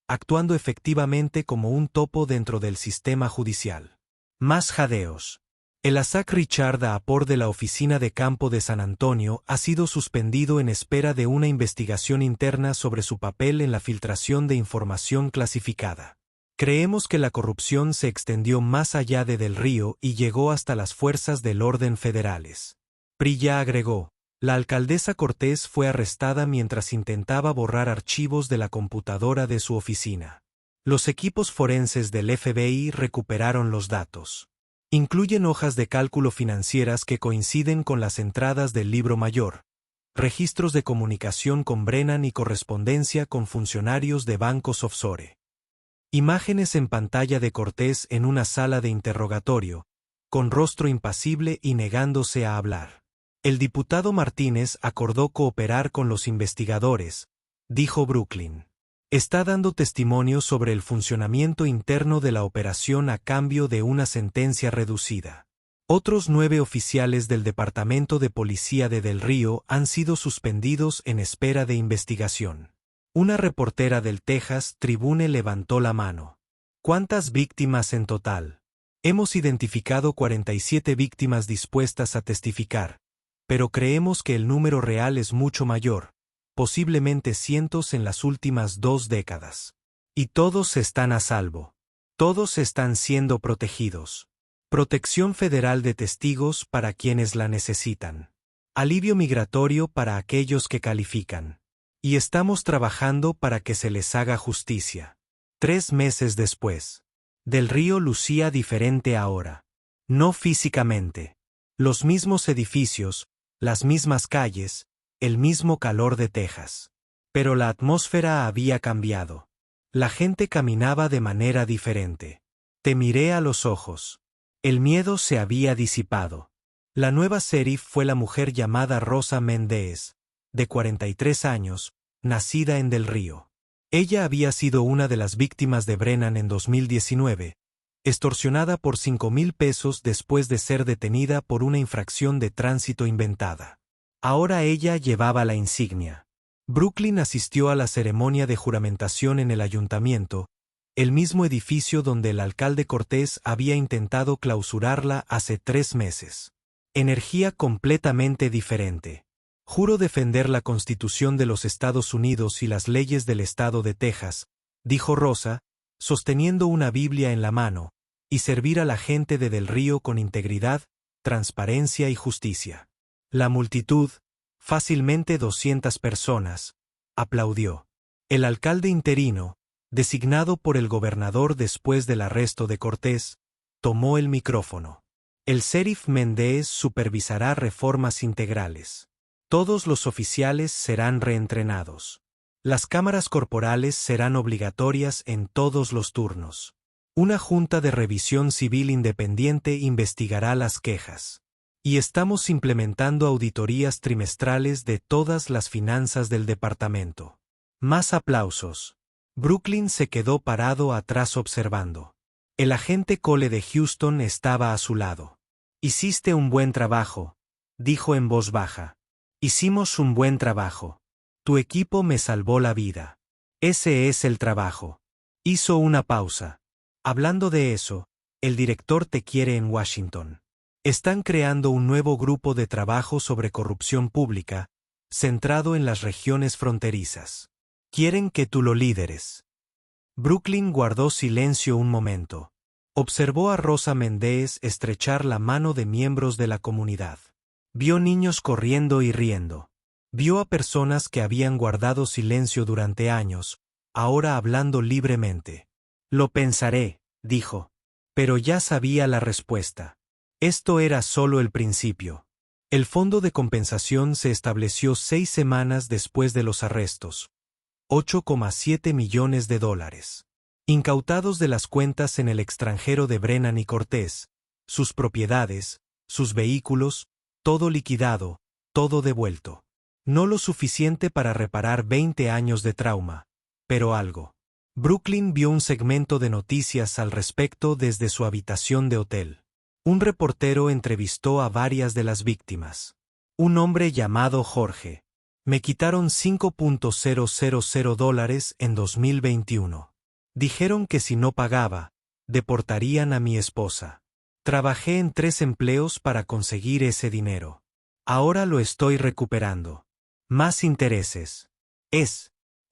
actuando efectivamente como un topo dentro del sistema judicial. Más jadeos. El Isaac Richard Apor de la Oficina de Campo de San Antonio ha sido suspendido en espera de una investigación interna sobre su papel en la filtración de información clasificada. Creemos que la corrupción se extendió más allá de Del Río y llegó hasta las fuerzas del orden federales. Prilla agregó, la alcaldesa Cortés fue arrestada mientras intentaba borrar archivos de la computadora de su oficina. Los equipos forenses del FBI recuperaron los datos. Incluyen hojas de cálculo financieras que coinciden con las entradas del libro mayor, registros de comunicación con Brennan y correspondencia con funcionarios de bancos offshore. Imágenes en pantalla de Cortés en una sala de interrogatorio, con rostro impasible y negándose a hablar. El diputado Martínez acordó cooperar con los investigadores, dijo Brooklyn. Está dando testimonio sobre el funcionamiento interno de la operación a cambio de una sentencia reducida. Otros 9 oficiales del Departamento de Policía de Del Río han sido suspendidos en espera de investigación. Una reportera del Texas Tribune levantó la mano. ¿Cuántas víctimas en total? Hemos identificado 47 víctimas dispuestas a testificar, pero creemos que el número real es mucho mayor, posiblemente cientos en las últimas 2 décadas. Y todos están a salvo. Todos están siendo protegidos. Protección federal de testigos para quienes la necesitan. Alivio migratorio para aquellos que califican. Y estamos trabajando para que se les haga justicia. 3 meses después. Del Río lucía diferente ahora. No físicamente. Los mismos edificios, las mismas calles, el mismo calor de Texas. Pero la atmósfera había cambiado. La gente caminaba de manera diferente. Te miré a los ojos. El miedo se había disipado. La nueva sheriff fue la mujer llamada Rosa Mendes, de 43 años, nacida en Del Río. Ella había sido una de las víctimas de Brennan en 2019, extorsionada por 5,000 pesos después de ser detenida por una infracción de tránsito inventada. Ahora ella llevaba la insignia. Brooklyn asistió a la ceremonia de juramentación en el ayuntamiento, el mismo edificio donde el alcalde Cortés había intentado clausurarla hace 3 meses. Energía completamente diferente. Juro defender la Constitución de los Estados Unidos y las leyes del estado de Texas, dijo Rosa, sosteniendo una Biblia en la mano, y servir a la gente de Del Río con integridad, transparencia y justicia. La multitud, fácilmente 200 personas, aplaudió. El alcalde interino, designado por el gobernador después del arresto de Cortés, tomó el micrófono. El sheriff Mendes supervisará reformas integrales. Todos los oficiales serán reentrenados. Las cámaras corporales serán obligatorias en todos los turnos. Una junta de revisión civil independiente investigará las quejas. Y estamos implementando auditorías trimestrales de todas las finanzas del departamento. Más aplausos. Brooklyn se quedó parado atrás observando. El agente Cole de Houston estaba a su lado. Hiciste un buen trabajo, dijo en voz baja. Hicimos un buen trabajo. Tu equipo me salvó la vida. Ese es el trabajo. Hizo una pausa. Hablando de eso, el director te quiere en Washington. Están creando un nuevo grupo de trabajo sobre corrupción pública, centrado en las regiones fronterizas. Quieren que tú lo lideres. Brooklyn guardó silencio un momento. Observó a Rosa Mendes estrechar la mano de miembros de la comunidad. Vio niños corriendo y riendo. Vio a personas que habían guardado silencio durante años, ahora hablando libremente. Lo pensaré, dijo. Pero ya sabía la respuesta. Esto era solo el principio. El fondo de compensación se estableció 6 semanas después de los arrestos. $8,7 millones. Incautados de las cuentas en el extranjero de Brennan y Cortés, sus propiedades, sus vehículos, todo liquidado, todo devuelto. No lo suficiente para reparar 20 años de trauma, pero algo. Brooklyn vio un segmento de noticias al respecto desde su habitación de hotel. Un reportero entrevistó a varias de las víctimas. Un hombre llamado Jorge. Me quitaron $5,000 en 2021. Dijeron que si no pagaba, deportarían a mi esposa. Trabajé en 3 empleos para conseguir ese dinero. Ahora lo estoy recuperando. Más intereses.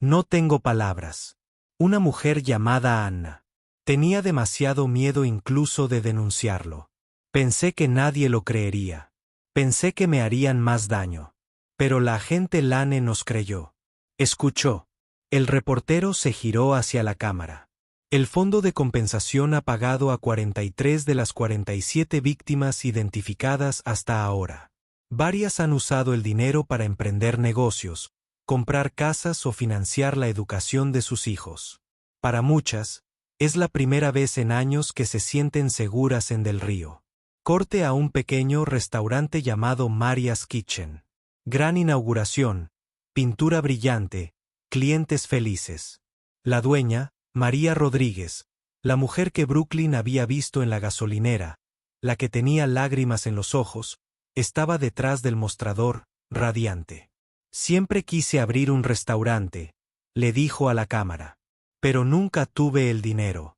No tengo palabras. Una mujer llamada Anna. Tenía demasiado miedo incluso de denunciarlo. Pensé que nadie lo creería. Pensé que me harían más daño. Pero la agente Lane nos creyó. Escuchó. El reportero se giró hacia la cámara. El fondo de compensación ha pagado a 43 de las 47 víctimas identificadas hasta ahora. Varias han usado el dinero para emprender negocios, comprar casas o financiar la educación de sus hijos. Para muchas, es la primera vez en años que se sienten seguras en Del Río. Corte a un pequeño restaurante llamado Maria's Kitchen. Gran inauguración, pintura brillante, clientes felices. La dueña, María Rodríguez, la mujer que Brooklyn había visto en la gasolinera, la que tenía lágrimas en los ojos, estaba detrás del mostrador, radiante. Siempre quise abrir un restaurante, le dijo a la cámara. Pero nunca tuve el dinero.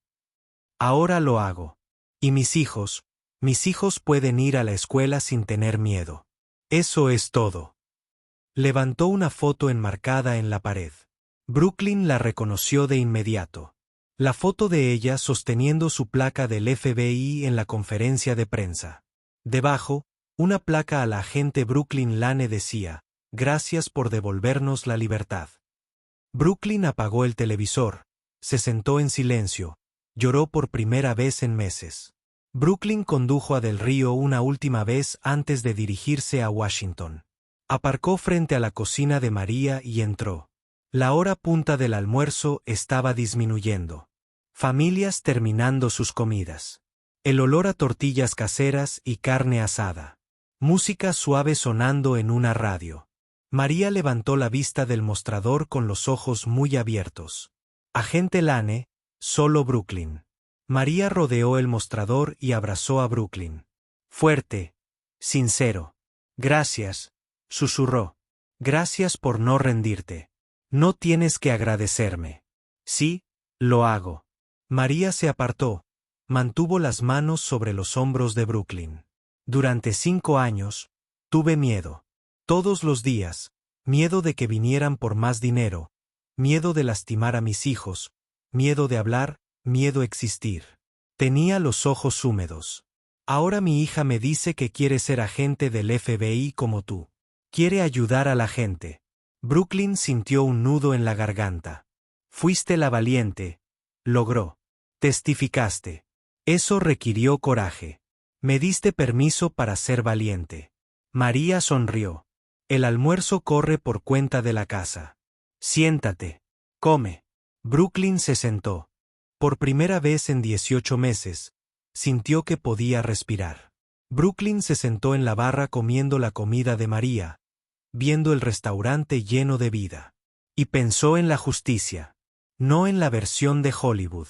Ahora lo hago. Y mis hijos pueden ir a la escuela sin tener miedo. Eso es todo. Levantó una foto enmarcada en la pared. Brooklyn la reconoció de inmediato. La foto de ella sosteniendo su placa del FBI en la conferencia de prensa. Debajo, una placa a la agente Brooklyn Lane decía, «Gracias por devolvernos la libertad». Brooklyn apagó el televisor, se sentó en silencio, lloró por primera vez en meses. Brooklyn condujo a Del Río una última vez antes de dirigirse a Washington. Aparcó frente a la cocina de María y entró. La hora punta del almuerzo estaba disminuyendo. Familias terminando sus comidas. El olor a tortillas caseras y carne asada. Música suave sonando en una radio. María levantó la vista del mostrador con los ojos muy abiertos. Agente Lane, solo Brooklyn. María rodeó el mostrador y abrazó a Brooklyn. Fuerte, sincero. Gracias, susurró. Gracias por no rendirte. No tienes que agradecerme. Sí, lo hago. María se apartó, mantuvo las manos sobre los hombros de Brooklyn. Durante 5 años, tuve miedo. Todos los días, miedo de que vinieran por más dinero, miedo de lastimar a mis hijos, miedo de hablar, miedo a existir. Tenía los ojos húmedos. Ahora mi hija me dice que quiere ser agente del FBI como tú. Quiere ayudar a la gente. Brooklyn sintió un nudo en la garganta. Fuiste la valiente. Logró. Testificaste. Eso requirió coraje. Me diste permiso para ser valiente. María sonrió. El almuerzo corre por cuenta de la casa. Siéntate. Come. Brooklyn se sentó. Por primera vez en 18 meses, sintió que podía respirar. Brooklyn se sentó en la barra comiendo la comida de María, viendo el restaurante lleno de vida. Y pensó en la justicia. No en la versión de Hollywood.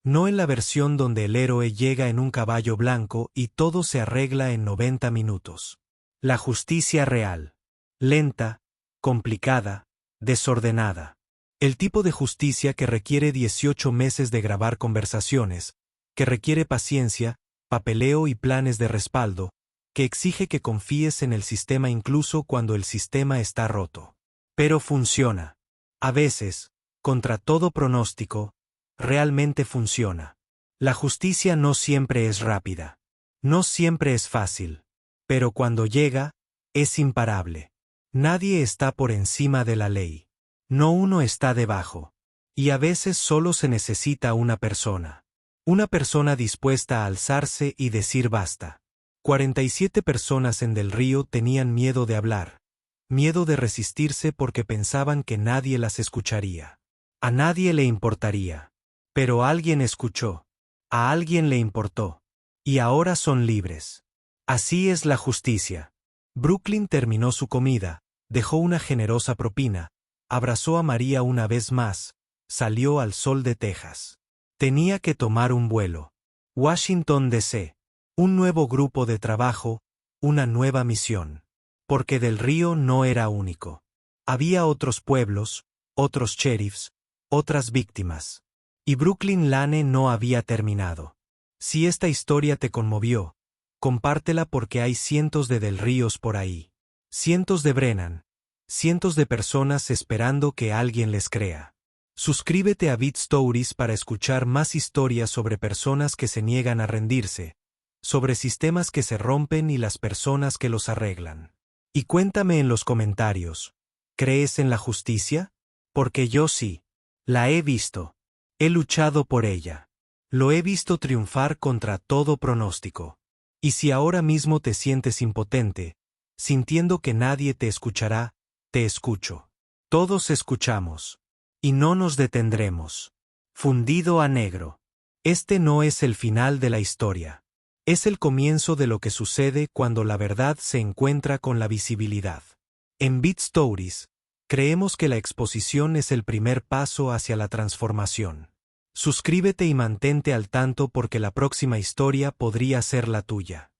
No en la versión donde el héroe llega en un caballo blanco y todo se arregla en 90 minutos. La justicia real. Lenta, complicada, desordenada. El tipo de justicia que requiere 18 meses de grabar conversaciones, que requiere paciencia, papeleo y planes de respaldo, que exige que confíes en el sistema incluso cuando el sistema está roto. Pero funciona. A veces, contra todo pronóstico, realmente funciona. La justicia no siempre es rápida. No siempre es fácil. Pero cuando llega, es imparable. Nadie está por encima de la ley. No uno está debajo. Y a veces solo se necesita una persona. Una persona dispuesta a alzarse y decir basta. 47 personas en Del Río tenían miedo de hablar. Miedo de resistirse porque pensaban que nadie las escucharía. A nadie le importaría. Pero alguien escuchó. A alguien le importó. Y ahora son libres. Así es la justicia. Brooklyn terminó su comida, dejó una generosa propina, abrazó a María una vez más, salió al sol de Texas. Tenía que tomar un vuelo. Washington, D.C. Un nuevo grupo de trabajo, una nueva misión. Porque Del Río no era único. Había otros pueblos, otros sheriffs, otras víctimas. Y Brooklyn Lane no había terminado. Si esta historia te conmovió, compártela porque hay cientos de Del Ríos por ahí. Cientos de Brennan. Cientos de personas esperando que alguien les crea. Suscríbete a Beat Stories para escuchar más historias sobre personas que se niegan a rendirse, sobre sistemas que se rompen y las personas que los arreglan. Y cuéntame en los comentarios, ¿crees en la justicia? Porque yo sí. La he visto. He luchado por ella. Lo he visto triunfar contra todo pronóstico. Y si ahora mismo te sientes impotente, sintiendo que nadie te escuchará, te escucho. Todos escuchamos. Y no nos detendremos. Fundido a negro. Este no es el final de la historia. Es el comienzo de lo que sucede cuando la verdad se encuentra con la visibilidad. En Beat Stories, creemos que la exposición es el primer paso hacia la transformación. Suscríbete y mantente al tanto porque la próxima historia podría ser la tuya.